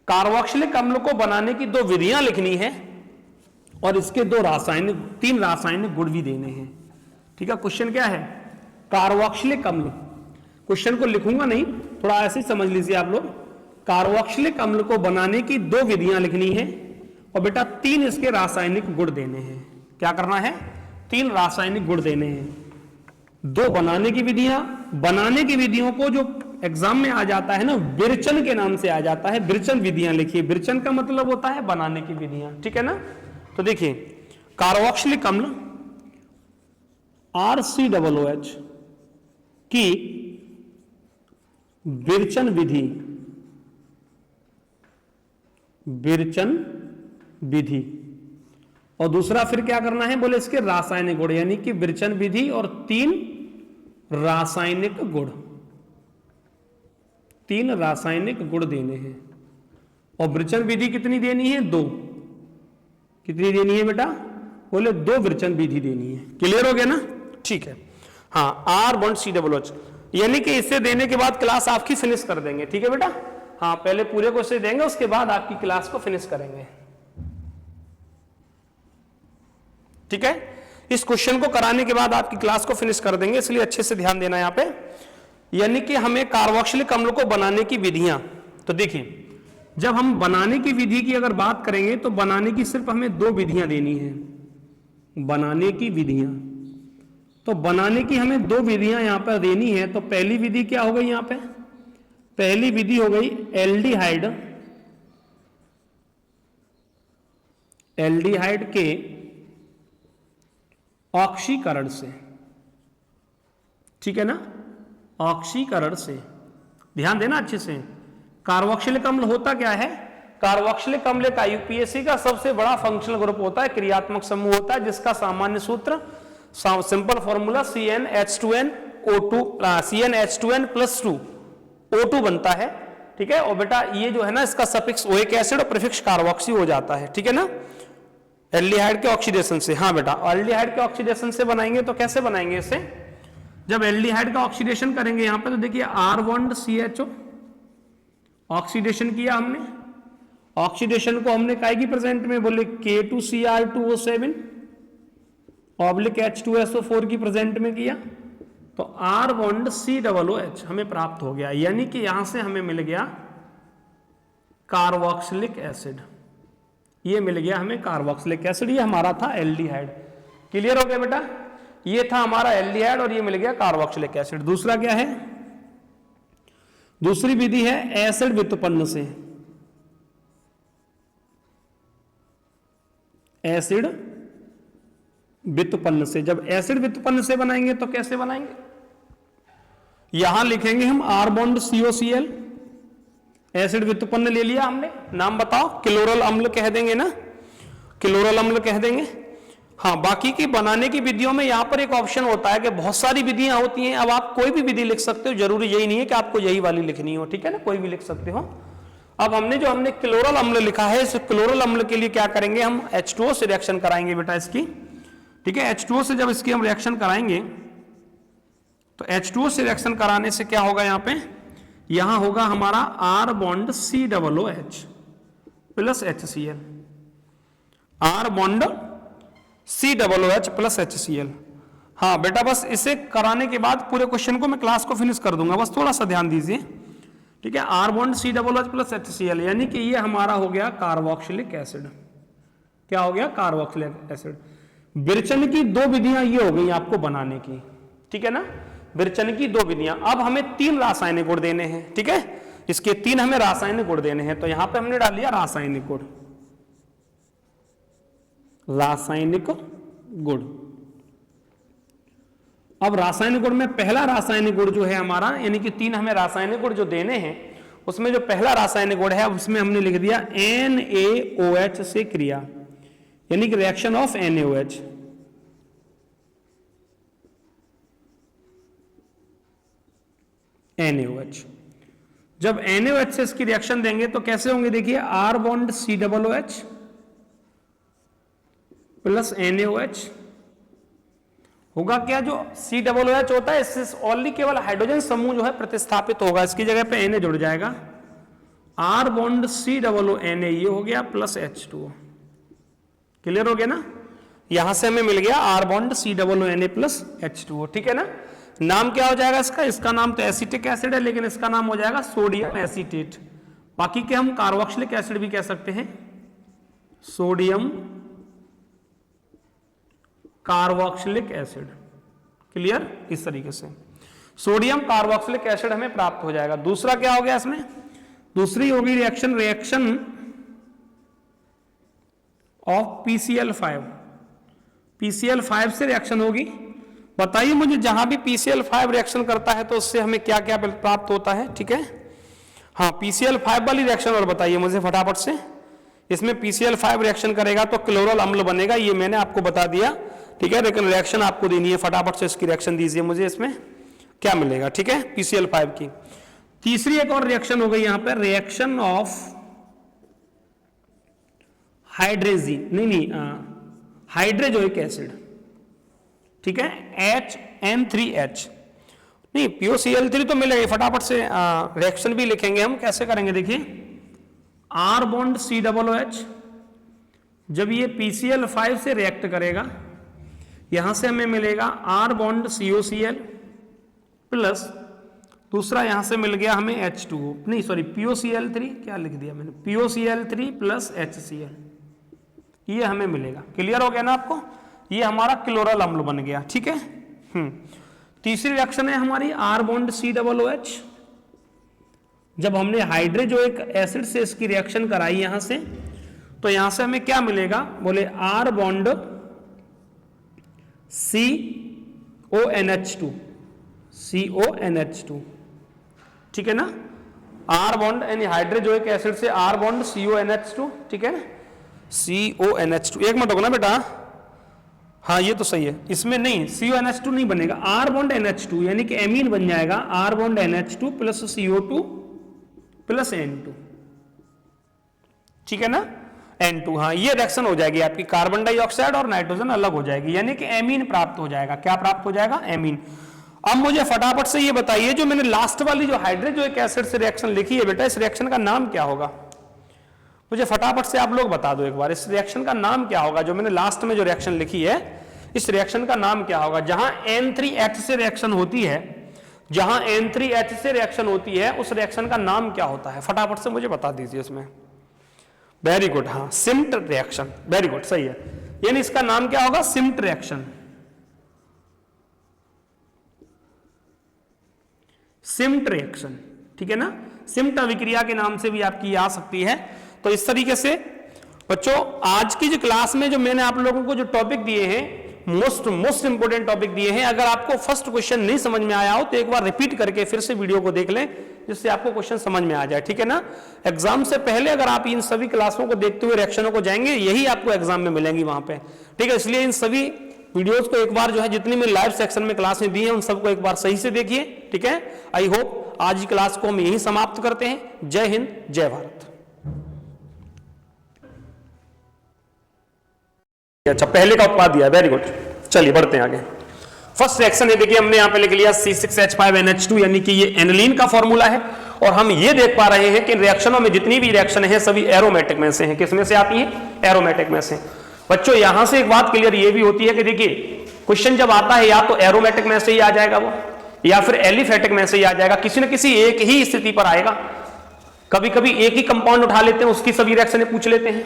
S1: कार्बोक्सिलिक अम्ल को बनाने की 2 विधियां लिखनी है और इसके 3 रासायनिक गुण भी देने हैं, ठीक है। क्वेश्चन क्या है, कार्बोक्सिलिक अम्ल। क्वेश्चन को लिखूंगा नहीं, थोड़ा ऐसे ही समझ लीजिए आप लोग। कार्बोक्सिलिक अम्ल को बनाने की 2 विधियां लिखनी है और बेटा 3 इसके रासायनिक गुण देने हैं। क्या करना है, 3 रासायनिक गुण देने हैं। 2 बनाने की विधियां, बनाने की विधियों को जो एग्जाम में आ जाता है ना, विरचन के नाम से आ जाता है। विरचन विधियां लिखिए, विरचन का मतलब होता है बनाने की विधियां, ठीक है ना। तो देखिए कार्बोक्सिलिक अम्ल RCOOH की विरचन विधि, विरचन विधि, और दूसरा फिर क्या करना है, बोले इसके रासायनिक गुण, यानी कि विरचन विधि और 3 रासायनिक गुण, 3 रासायनिक गुण देने हैं। और विरचन विधि कितनी देनी है, 2। कितनी देनी है बेटा, बोले 2 विरचन विधि देनी है। क्लियर हो गया ना, ठीक है। हाँ R1COOH, यानी कि इसे देने के बाद क्लास आपकी फिनिश कर देंगे, ठीक है बेटा। हाँ पहले पूरे को इसे देंगे, उसके बाद आपकी क्लास को फिनिश करेंगे, ठीक है। इस क्वेश्चन को कराने के बाद आपकी क्लास को फिनिश कर देंगे, इसलिए अच्छे से ध्यान देना यहां पे। यानी कि हमें कार्बोक्सिलिक अम्ल को बनाने की विधियां, तो देखिए जब हम बनाने की विधि की अगर बात करेंगे तो बनाने की सिर्फ हमें 2 विधियां देनी है। बनाने की विधियां, तो बनाने की हमें 2 विधियां यहां पर देनी है। तो पहली विधि क्या हो गई, यहां पे पहली विधि हो गई एल्डिहाइड, एल्डिहाइड के ऑक्सीकरण से, ठीक है ना, ऑक्सीकरण से। ध्यान देना अच्छे से। कार्बोक्सिलिक अम्ल होता क्या है, कार्बोक्सिलिक अम्ल का यूपीएससी का सबसे बड़ा फंक्शनल ग्रुप होता है, क्रियात्मक समूह होता है, जिसका सामान्य सूत्र, simple formula CnH2n plus 2 O2 बनता है, ठीक है। और बेटा ये जो है ना, इसका सफिक्स ओइक एसिड और प्रीफिक्स कार्बोक्सी हो जाता है, ठीक है ना, एल्डिहाइड के ऑक्सीडेशन से। हाँ बेटा, एल्डिहाइड के ऑक्सीडेशन से बनाएंगे तो कैसे बनाएंगे इसे, जब एल्डिहाइड का ऑक्सीडेशन करेंगे यहां पे, तो देखिए R1CHO ऑक्सीडेशन किया हमने, ऑक्सीडेशन को हमने काय की प्रेजेंट में, बोले K2Cr2O7 ऑब्लिक H2SO4 की प्रेजेंट में किया, तो R1COOH हमें प्राप्त हो गया। यानी कि यहां से हमें मिल गया कार्बोक्सिलिक एसिड, ये मिल गया हमें कार्बोक्सिलिक एसिड, ये हमारा था एल्डिहाइड। क्लियर हो गया बेटा? ये था हमारा एल्डिहाइड और ये मिल गया कार्बोक्सिलिक एसिड। दूसरा क्या है? दूसरी विधि है एसिड व्युत्पन्न से। एसिड व्युत्पन्न से, जब एसिड व्युत्पन्न से बनाएंगे तो कैसे बनाएंगे? यहां लिखेंगे हम R बॉन्ड COCl, एसिड व्युत्पन्न ले लिया हमने, नाम बताओ, क्लोरल अम्ल कह देंगे ना, क्लोरल अम्ल कह देंगे। हाँ, बाकी की बनाने की विधियों में यहां पर एक ऑप्शन होता है कि बहुत सारी विधियां होती हैं, अब आप कोई भी विधि लिख सकते हो, जरूरी यही नहीं है कि आपको यही वाली लिखनी हो, ठीक है ना, कोई भी लिख सकते हो। अब हमने क्लोरल अम्ल लिखा है, इस क्लोरल अम्ल के लिए क्या करेंगे, हम H2O से रिएक्शन कराएंगे बेटा इसकी, ठीक है। H2O से जब इसकी हम रिएक्शन कराएंगे तो H2O से रिएक्शन कराने से क्या होगा, यहां होगा हमारा R bond COOH plus HCl, R bond COOH plus HCl। हाँ बेटा, बस इसे कराने के बाद पूरे क्वेश्चन को मैं क्लास को फिनिश कर दूंगा, बस थोड़ा सा ध्यान दीजिए, ठीक है। R bond COOH plus HCl, यानी कि ये हमारा हो गया कार्बोक्सिलिक एसिड। क्या हो गया? Carboxylic acid. विरचन की दो विधियां ये हो गई आपको बनाने की, ठीक है ना, विरचन की दो विधियां। अब हमें 3 रासायनिक गुण देने हैं, ठीक है, इसके 3 हमें रासायनिक गुण देने हैं, तो यहां पे हमने डाल दिया रासायनिक गुण, रासायनिक गुण। अब रासायनिक गुण में पहला रासायनिक गुण जो है हमारा, यानी कि 3 हमें रासायनिक गुण जो देने हैं, उसमें जो पहला रासायनिक गुण है उसमें हमने लिख दिया NaOH से क्रिया, यानी कि रिएक्शन ऑफ NaOH। NaOH, जब NaOH से इसकी रिएक्शन देंगे तो कैसे होंगे, देखिए, R bond COOH plus NaOH होगा क्या, जो COOH होता है इससे ओनली केवल हाइड्रोजन समूह जो है प्रतिस्थापित होगा, इसकी जगह पे Na जुड़ जाएगा, R बॉन्ड COONA ये हो गया प्लस H2O। क्लियर हो गया ना? यहां से हमें मिल गया R bond COONA plus H2O, ठीक है ना। नाम क्या हो जाएगा इसका? इसका नाम तो एसिटिक एसिड है, लेकिन इसका नाम हो जाएगा सोडियम एसीटेट। बाकी के हम कार्बोक्सिलिक एसिड भी कह सकते हैं, सोडियम कार्बोक्सिलिक एसिड। क्लियर? इस तरीके से सोडियम कार्बोक्सिलिक एसिड हमें प्राप्त हो जाएगा। दूसरा क्या हो गया इसमें? दूसरी होगी रिएक्शन ऑफ PCl5। PCl5 से रिएक्शन होगी। बताइए मुझे, जहां भी PCl5 रिएक्शन करता है तो उससे हमें क्या क्या प्राप्त होता है, ठीक है। हाँ, PCl5 वाली रिएक्शन और बताइए मुझे फटाफट से। इसमें PCl5 रिएक्शन करेगा तो क्लोरल अम्ल बनेगा, ये मैंने आपको बता दिया, ठीक है, लेकिन रिएक्शन आपको देनी है, फटाफट से इसकी रिएक्शन दीजिए मुझे, इसमें क्या मिलेगा, ठीक है, PCl5 की। तीसरी एक और रिएक्शन हो गई यहां पर, रिएक्शन ऑफ हाइड्रोजोइक एसिड, ठीक है, HN3H, नहीं POCl3 तो मिलेगा, फटाफट से रिएक्शन भी लिखेंगे हम, कैसे करेंगे देखिए, R बॉन्ड COOH, जब ये PCl5 से रिएक्ट करेगा, यहां से हमें मिलेगा R बॉन्ड COCl प्लस दूसरा यहां से मिल गया हमें H2O, नहीं सॉरी POCl3, क्या लिख दिया मैंने, POCl3 प्लस HCl, ये हमें मिलेगा। क्लियर हो गया ना आपको? ये हमारा क्लोरल अम्ल बन गया, ठीक है। तीसरी रिएक्शन है हमारी R बॉन्ड COOH, जब हमने हाइड्रोजोइक एसिड से इसकी रिएक्शन कराई यहां से, तो यहां से हमें क्या मिलेगा, बोले R बॉन्ड CONH2, ठीक है ना। R बॉन्ड यानी हाइड्रोजोइक एसिड से R बॉन्ड CONH2, ठीक है ना, CONH2। एक मिनट होगा ना बेटा, हाँ ये तो सही है, इसमें नहीं CONH2 नहीं बनेगा, R बॉन्ड NH2, यानी कि एमीन बन जाएगा, R bond NH2 plus CO2 plus N2, ठीक है ना, N2। हाँ, ये रिएक्शन हो जाएगी आपकी, कार्बन डाइऑक्साइड और नाइट्रोजन अलग हो जाएगी, यानी कि एमीन प्राप्त हो जाएगा। क्या प्राप्त हो जाएगा? एमीन। अब मुझे फटाफट से ये बताइए, जो मैंने लास्ट वाली जो हाइड्रोजोइक एसिड से रिएक्शन लिखी है बेटा, इस रिएक्शन का नाम क्या होगा? मुझे फटाफट से आप लोग बता दो एक बार, इस रिएक्शन का नाम क्या होगा? जो मैंने लास्ट में जो रिएक्शन लिखी है, इस रिएक्शन का नाम क्या होगा? जहां N3H से रिएक्शन होती है, जहां N3H से रिएक्शन होती है, उस रिएक्शन का नाम क्या होता है? फटाफट से मुझे बता दीजिए इसमें। वेरी गुड, हाँ, सिम्ट रिएक्शन, वेरी गुड, सही है। यानी इसका नाम क्या होगा, सिम्ट रिएक्शन। सिम्ट रिएक्शन, ठीक है ना, सिम्ट अभिक्रिया के नाम से भी आपकी आ सकती है। तो इस तरीके से बच्चों आज की जो क्लास में जो मैंने आप लोगों को जो टॉपिक दिए हैं, मोस्ट इंपोर्टेंट टॉपिक दिए हैं, अगर आपको फर्स्ट क्वेश्चन नहीं समझ में आया हो तो एक बार रिपीट करके फिर से वीडियो को देख लें, जिससे आपको क्वेश्चन समझ में आ जाए, ठीक है ना। एग्जाम से पहले अगर आप इन सभी क्लासों को देखते हुए रिएक्शनों को जाएंगे, यही आपको एग्जाम में मिलेंगी वहां पे, ठीक है। इसलिए इन सभी वीडियोस को एक बार जो है जितनी मैं लाइव सेक्शन में क्लास में दी है उन सबको एक बार सही से देखिए, ठीक है। आई होप आज की क्लास को हम यही समाप्त करते हैं। जय हिंद, जय भारत। अच्छा, पहले का उत्पाद दिया, वेरी गुड। चलिए बढ़ते हैं आगे। फर्स्ट रिएक्शन है, देखिए हमने यहां पे लिख लिया C6H5NH2, यानी कि ये एनिलीन का फॉर्मूला है। और हम ये देख पा रहे हैं कि रिएक्शनों में जितनी भी रिएक्शन है सभी एरोमेटिक में से हैं। किसमें से आती है, एरोमेटिक में से। बच्चों यहां से एक बात क्लियर ये भी होती है कि देखिए क्वेश्चन जब आता है या तो एरोमेटिक में से ही आ जाएगा वो, या फिर एलिफेटिक में से ही आ जाएगा, किसी न किसी एक ही स्थिति पर आएगा। कभी कभी एक ही कंपाउंड उठा लेते हैं, उसकी सभी रिएक्शनें पूछ लेते हैं,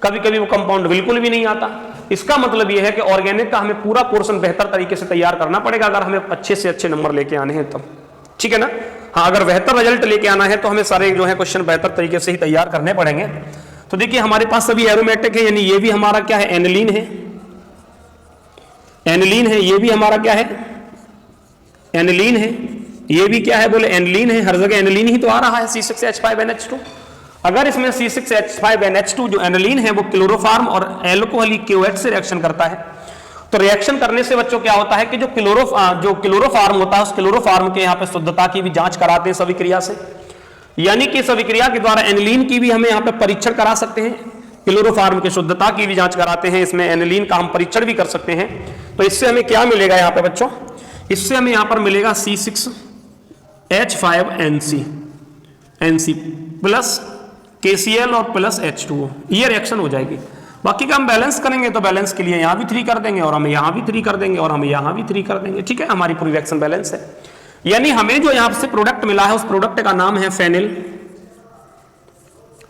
S1: कभी कभी वो कंपाउंड बिल्कुल भी नहीं आता। इसका मतलब यह है कि ऑर्गेनिक का हमें पूरा पोर्शन बेहतर तरीके से तैयार करना पड़ेगा अगर हमें अच्छे से अच्छे नंबर लेके आने हैं तब, ठीक है ना। हाँ, अगर बेहतर रिजल्ट लेके आना है तो हमें सारे जो है क्वेश्चन बेहतर तरीके से ही तैयार करने पड़ेंगे। तो देखिए हमारे पास सभी एरोमेटिक है, यानी ये भी हमारा क्या है, एनिलीन है। एनिलीन है, ये भी हमारा क्या है, एनिलीन है। ये भी क्या है, बोले एनिलीन है। हर जगह एनिलीन ही तो आ रहा है, C6H5NH2। अगर इसमें C6H5NH2 जो एनिलीन है वो क्लोरोफार्म और एल्कोहलिक KOH से रिएक्शन करता है, तो रिएक्शन करने से बच्चों क्या होता है कि जो क्लोरोफार्म होता है उस क्लोरोफार्म के यहाँ पे शुद्धता की भी जांच कराते हैं सभी क्रिया से। यानी कि इस अभिक्रिया के द्वारा एनिलीन की भी हमें यहाँ पे परीक्षण करा सकते हैं, क्लोरोफार्म की शुद्धता की भी जांच कराते हैं, इसमें एनिलीन का हम परीक्षण भी कर सकते हैं। तो इससे हमें क्या मिलेगा यहाँ पे बच्चों, इससे हमें यहाँ पर मिलेगा C6H5NC प्लस KCl और प्लस H2O, ये रिएक्शन हो जाएगी। बाकी का हम बैलेंस करेंगे तो बैलेंस के लिए यहाँ भी 3 कर देंगे और हम यहाँ भी 3 कर देंगे और हम यहाँ भी 3 कर देंगे, ठीक है। हमारी पूरी रिएक्शन बैलेंस है। यानी हमें जो यहाँ से प्रोडक्ट मिला है उस प्रोडक्ट का नाम है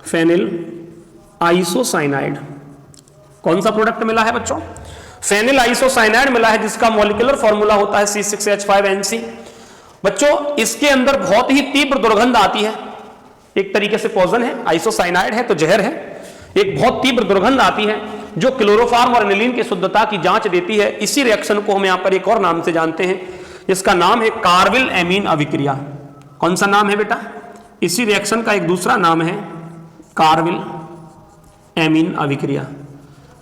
S1: फेनिल आइसोसाइनाइड। कौन सा प्रोडक्ट मिला है बच्चों, फेनिल आइसोसाइनाइड मिला है, जिसका मॉलिक्यूलर फॉर्मूला होता है C6H5NC। बच्चों इसके अंदर बहुत ही तीव्र दुर्गंध आती है, एक तरीके से पॉइजन है, आइसोसाइनाइड है तो जहर है। एक बहुत तीव्र दुर्गंध आती है जो क्लोरोफार्म और एनिलीन की शुद्धता की जांच देती है। इसी रिएक्शन को हम यहाँ पर एक और नाम से जानते हैं, जिसका नाम है कार्विल एमीन अभिक्रिया। कौन सा नाम है बेटा, इसी रिएक्शन का एक दूसरा नाम है कार्विल एमीन अभिक्रिया।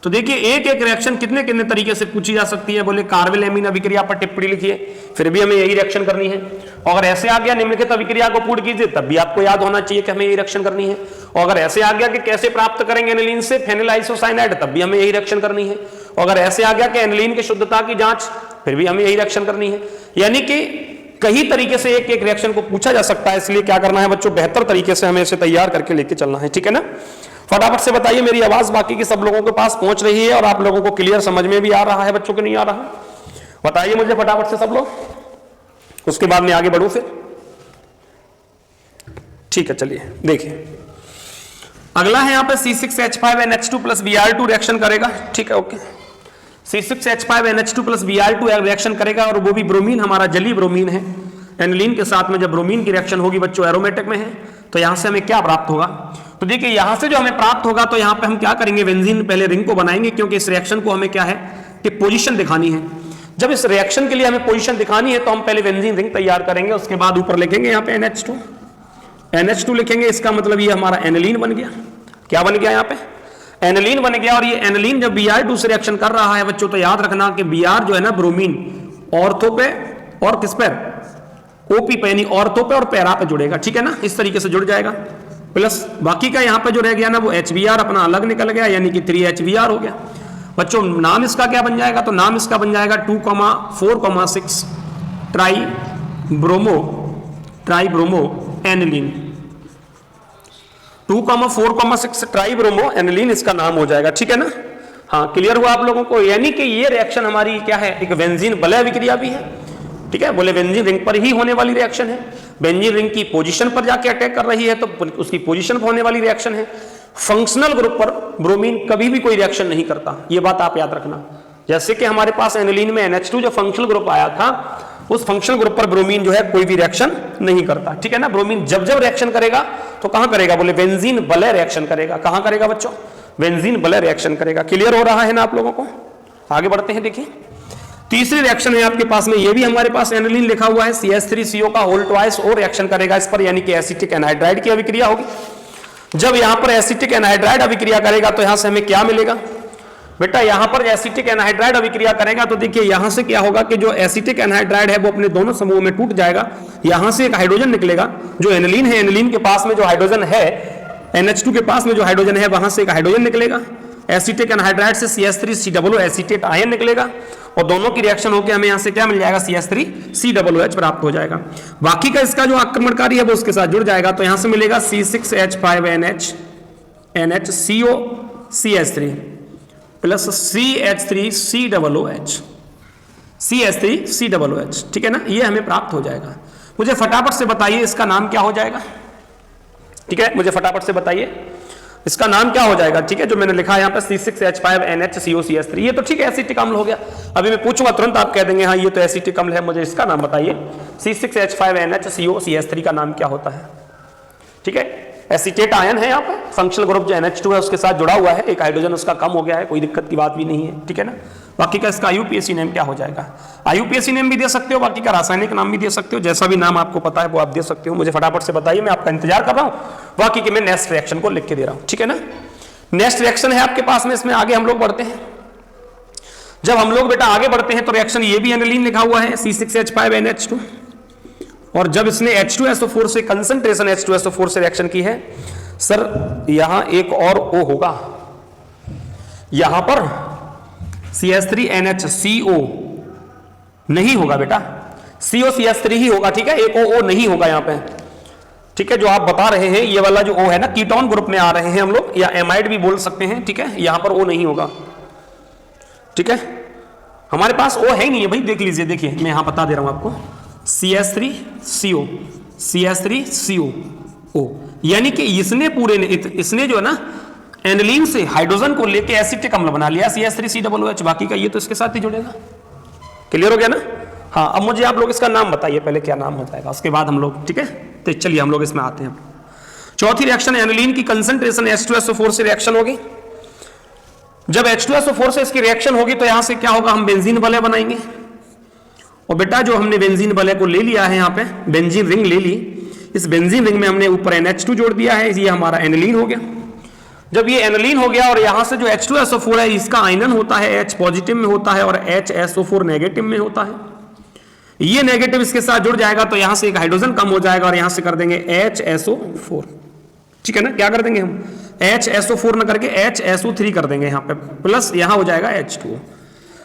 S1: तो देखिए एक एक रिएक्शन कितने कितने तरीके से पूछी जा सकती है। बोले कार्विल एमीन अभिक्रिया पर टिप्पणी लिखिए, फिर भी हमें यही रिएक्शन करनी है। और अगर ऐसे आ गया निम्नलिखित अभिक्रिया को पूर्ण कीजिए, तब भी आपको याद होना चाहिए कि हमें यही रिएक्शन करनी है। और अगर ऐसे आ गया कि कैसे प्राप्त करेंगे एनिलीन से फेनिल आइसोसाइनाइड, तब भी हमें यही रिएक्शन करनी है। और अगर ऐसे आ गया कि एनिलीन की शुद्धता की जांच, फिर भी हमें यही रिएक्शन करनी है। यानी कि कई तरीके से एक एक रिएक्शन को पूछा जा सकता है। इसलिए क्या करना है बच्चों, बेहतर तरीके से हमें इसे तैयार करके लेके चलना है, ठीक है ना। फटाफट से बताइए, मेरी आवाज बाकी के सब लोगों के पास पहुंच रही है और आप लोगों को क्लियर समझ में भी आ रहा है, बच्चों को नहीं आ रहा, बताइए मुझे फटाफट से सब लोग, उसके बाद मैं आगे बढ़ूं फिर, ठीक है। चलिए देखिए अगला है यहाँ पे C6H5NH2 प्लस Br2 रिएक्शन करेगा, ठीक है, okay. C6H5NH2 plus Br2 reaction करेगा और वो भी ब्रोमीन, हमारा जली ब्रोमीन है। एनिलीन के साथ में जब ब्रोमीन की रिएक्शन होगी बच्चों एरोमेटिक में है, तो यहां से हमें क्या प्राप्त होगा, तो देखिए यहां से जो हमें प्राप्त होगा तो यहां पे हम क्या करेंगे, बेंजीन पहले रिंग को बनाएंगे, क्योंकि इस रिएक्शन को हमें क्या है कि पोजीशन दिखानी है। जब इस रिएक्शन के लिए हमें पोजीशन दिखानी है तो हम पहले बेंजीन रिंग तैयार करेंगे, उसके बाद ऊपर लिखेंगे यहाँ पे NH2 लिखेंगे। इसका मतलब ये हमारा एनिलीन बन गया। क्या बन गया यहाँ पे, एनिलीन बन गया। और ये एनिलीन जब Br2 से रिएक्शन कर रहा है बच्चों, तो याद रखना कि Br जो है ना ब्रोमीन ऑर्थो पे और किस पर, OP पे, यानी ऑर्थो पे और पैरा पे जुड़ेगा, ठीक है ना, इस तरीके से जुड़ जाएगा। प्लस बाकी का यहाँ पे जो रह गया ना वो HBr अपना अलग निकल गया, यानी कि 3HBr हो गया। बच्चों नाम इसका क्या बन जाएगा, तो नाम इसका बन जाएगा 2,4,6 ट्राइब्रोमो एनिलीन। 2,4,6 ट्राइब्रोमो एनिलीन इसका नाम हो जाएगा, ठीक है ना। हाँ क्लियर हुआ आप लोगों को। यानी कि ये रिएक्शन हमारी क्या है, एक बेंजीन वलय अभिक्रिया भी है, ठीक है। बोले बेंजीन रिंग पर ही होने वाली रिएक्शन है, बेंजीन रिंग की पोजीशन पर जाके अटैक कर रही है तो उसकी पोजीशन पर होने वाली रिएक्शन है। फंक्शनल ग्रुप पर ब्रोमीन कभी भी कोई रिएक्शन नहीं करता, ये बात आप याद रखना। जैसे कि हमारे पास एनिलीन में NH2 जो फंक्शनल ग्रुप आया था, उस फंक्शनल ग्रुप पर ब्रोमीन जो है कोई भी रिएक्शन नहीं करता, ठीक है ना। ब्रोमीन जब जब रिएक्शन करेगा तो कहां करेगा, बोले बेंजीन वलय रिएक्शन करेगा। कहां करेगा बच्चों, बेंजीन वलय रिएक्शन करेगा। क्लियर हो रहा है ना आप लोगों को। आगे बढ़ते हैं, देखिए तीसरी रिएक्शन है आपके पास में, ये भी हमारे पास एनिलीन लिखा हुआ है, CH3CO का होल ट्वाइस और रिएक्शन करेगा इस पर, यानी कि एसिटिक एनहाइड्राइड की अभिक्रिया होगी। जब यहां पर एसिटिक एनहाइड्राइड अभिक्रिया करेगा तो यहां से हमें क्या मिलेगा बेटा, यहां पर एसिटिक एनहाइड्राइड अभिक्रिया करेगा तो देखिए यहां से क्या होगा कि जो एसिटिक एनहाइड्राइड है वो अपने दोनों समूह में टूट जाएगा, यहां से एक हाइड्रोजन निकलेगा। जो एनिलीन है, एनिलीन के पास में जो हाइड्रोजन है, NH2 के पास में जो हाइड्रोजन है वहां से एक हाइड्रोजन निकलेगा। एसिटिक एनहाइड्राइड से CH3COO एसिटेट आयन निकलेगा और दोनों की रिएक्शन होकर हमें यहां से क्या मिल जाएगा, CH3COOH प्राप्त हो जाएगा। बाकी का इसका जो आक्रमणकारी है वो उसके साथ जुड़ जाएगा, तो यहां से मिलेगा C6H5NH NHCO CH3 plus CH3COOH CH3COOH, ठीक है ना। ये हमें प्राप्त हो जाएगा। मुझे फटाफट से बताइए इसका नाम क्या हो जाएगा, ठीक है, मुझे फटाफट से बताइए इसका नाम क्या हो जाएगा, ठीक है। जो मैंने लिखा है यहाँ पे C6H5NH COCH3, ये तो ठीक है एसिटिक अम्ल हो गया। अभी मैं पूछूंगा तुरंत आप कह देंगे हाँ ये तो एसिटिक अम्ल है, मुझे इसका नाम बताइए। C6H5NH COCH3 का नाम क्या होता है, ठीक है। एसिटेट आयन है यहाँ पे, फंक्शनल ग्रुप जो NH2 है उसके साथ जुड़ा हुआ है, एक हाइड्रोजन उसका कम हो गया है, कोई दिक्कत की बात भी नहीं है, ठीक है ना। बाकी का इसका IUPAC नेम क्या हो जाएगा, IUPAC नेम भी दे सकते हो, बाकी का रासायनिक नाम भी दे सकते हो, जैसा भी नाम आपको पता है वो आप दे सकते हो। मुझे फटाफट से बताइए, मैं आपका इंतजार कर रहा हूँ। बाकी के मैं नेक्स्ट रिएक्शन को लिख के दे रहा हूँ, ठीक है ना। नेक्स्ट रिएक्शन है आपके पास में, इसमें आगे हम लोग बढ़ते हैं। जब हम लोग बेटा आगे बढ़ते हैं तो रिएक्शन ये भी एनिलीन लिखा हुआ है C6H5NH2, और जब इसने H2SO4 से कंसंट्रेशन H2SO4 से रिएक्शन की है, सर यहां एक और O होगा, यहां पर CH3NHCO नहीं होगा बेटा, COCH3 ही होगा, ठीक है। एक O नहीं होगा यहां पे, ठीक है। जो आप बता रहे हैं ये वाला जो O है ना, कीटोन ग्रुप में आ रहे हैं हम लोग, या एमाइड भी बोल सकते हैं, ठीक है। यहां पर O नहीं होगा, ठीक है। हमारे पास O है ही नहीं है भाई, देख लीजिए, देखिए मैं यहां बता दे रहा हूं आपको, CH3CO CH3CO, यानी कि इसने पूरे ने, इसने जो है ना एनिलीन से हाइड्रोजन को लेके एसिटिक अम्ल बना लिया CH3COOH, बाकी का ये तो इसके साथ ही जुड़ेगा। क्लियर हो गया ना। हाँ, अब मुझे आप लोग इसका नाम बताइए पहले, क्या नाम हो जाएगा, उसके बाद हम लोग, ठीक है। तो चलिए हम लोग इसमें आते हैं। चौथी रिएक्शन, एनिलीन की कंसंट्रेशन H2SO4 से रिएक्शन होगी। जब H2SO4 से इसकी रिएक्शन होगी तो यहां से क्या होगा, हम बेंजीन वलय बनाएंगे। और बेटा जो हमने बेंजीन वलय को ले लिया है, यहाँ पे बेंजीन रिंग ले ली, इस बेंजीन रिंग में हमने ऊपर NH2 जोड़ दिया है, ये हमारा एनिलीन हो गया। जब ये एनिलीन हो गया और यहां से जो H2SO4 है इसका आयनन होता है, H पॉजिटिव में होता है और HSO4 नेगेटिव में होता है। ये नेगेटिव इसके साथ जुड़ जाएगा तो यहां से एक हाइड्रोजन कम हो जाएगा और यहां से कर देंगे HSO4, ठीक है ना। क्या कर देंगे हम, HSO4 न करके HSO3 कर देंगे यहाँ पे, प्लस यहां हो जाएगा H2।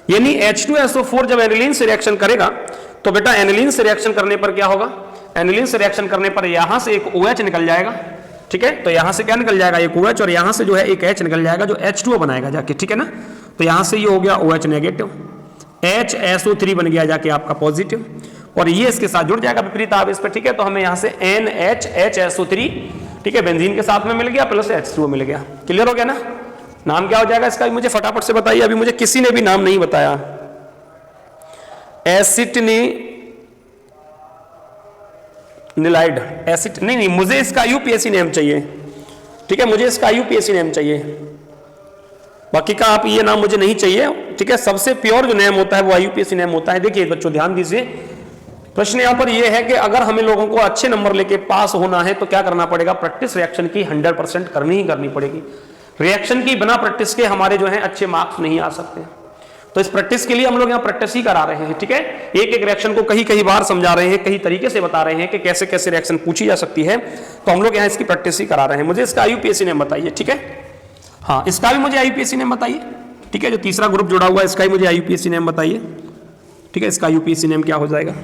S1: यानी H2SO4 जब एनिलीन से रिएक्शन करेगा तो बेटा एनिलीन से रिएक्शन करने पर क्या होगा, एनिलीन से रिएक्शन करने पर यहां से एक OH निकल जाएगा, ठीक है। तो यहां से क्या निकल जाएगा, एक OH, और यहां से जो है एक H निकल जाएगा जो H2O बनाएगा जाके, ठीक है ना। तो यहां से ये हो गया OH नेगेटिव, HSO3 बन गया जाके आपका पॉजिटिव, और ये इसके साथ जुड़ जाएगा विपरीत आवेश पे, ठीक है। तो हमें यहां से NHHSO3, ठीक है, बेंजीन के साथ में मिल गया, प्लस H2O मिल गया। क्लियर हो गया ना। नाम क्या हो जाएगा इसका, मुझे फटाफट से बताइए, अभी मुझे किसी ने भी नाम नहीं बताया। एसिटनिलाइड, एसिड नहीं, मुझे इसका IUPAC नेम चाहिए, ठीक है, मुझे इसका IUPAC नेम चाहिए, बाकी का आप ये नाम मुझे नहीं चाहिए, ठीक है। सबसे प्योर जो नेम होता है वो IUPAC नेम होता है। देखिए बच्चों ध्यान दीजिए, प्रश्न यहां पर यह है कि अगर हमें लोगों को अच्छे नंबर लेके पास होना है तो क्या करना पड़ेगा, प्रैक्टिस रिएक्शन की 100% करनी ही करनी पड़ेगी। रिएक्शन की बिना प्रैक्टिस के हमारे जो है अच्छे मार्क्स नहीं आ सकते। तो इस प्रैक्टिस के लिए हम लोग यहाँ प्रैक्टिस ही करा रहे हैं, ठीक है। एक एक रिएक्शन को कई बार समझा रहे हैं, कई तरीके से बता रहे हैं कि कैसे कैसे रिएक्शन पूछी जा सकती है, तो हम लोग यहाँ इसकी प्रैक्टिस ही करा रहे हैं। मुझे इसका IUPAC नेम बताइए, ठीक है। हाँ, इसका भी मुझे IUPAC नेम बताइए, ठीक है। जो तीसरा ग्रुप जुड़ा हुआ है इसका ही मुझे IUPAC नेम बताइए, ठीक है। इसका IUPAC नेम क्या हो जाएगा।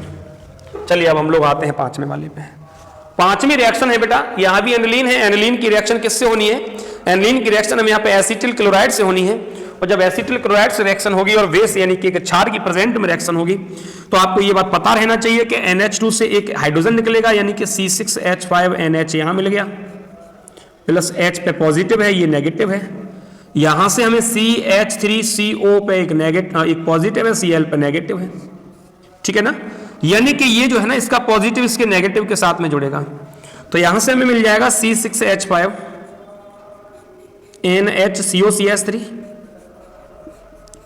S1: चलिए अब हम लोग आते हैं पांचवें वाले पे। पांचवी रिएक्शन है बेटा, यहां भी एनिलीन है। एनिलीन की रिएक्शन किससे होनी है, एनिलीन की रिएक्शन हमें यहाँ पे एसिटिल क्लोराइड से होनी है। और जब एसिटिल क्लोराइड से रिएक्शन होगी और बेस यानी कि क्षार की प्रेजेंट में रिएक्शन होगी तो आपको ये बात पता रहना चाहिए कि NH2 से एक हाइड्रोजन निकलेगा, यानी कि C6H5NH यहां मिल गया, प्लस H पे पॉजिटिव है, ये नेगेटिव है। यहां से हमें CH3CO पे एक पॉजिटिव है, Cl पे नेगेटिव है, ठीक है ना। यानी कि ये जो है ना इसका पॉजिटिव इसके नेगेटिव के साथ में जुड़ेगा, तो यहां से हमें मिल जाएगा C6H5 NHCOCH3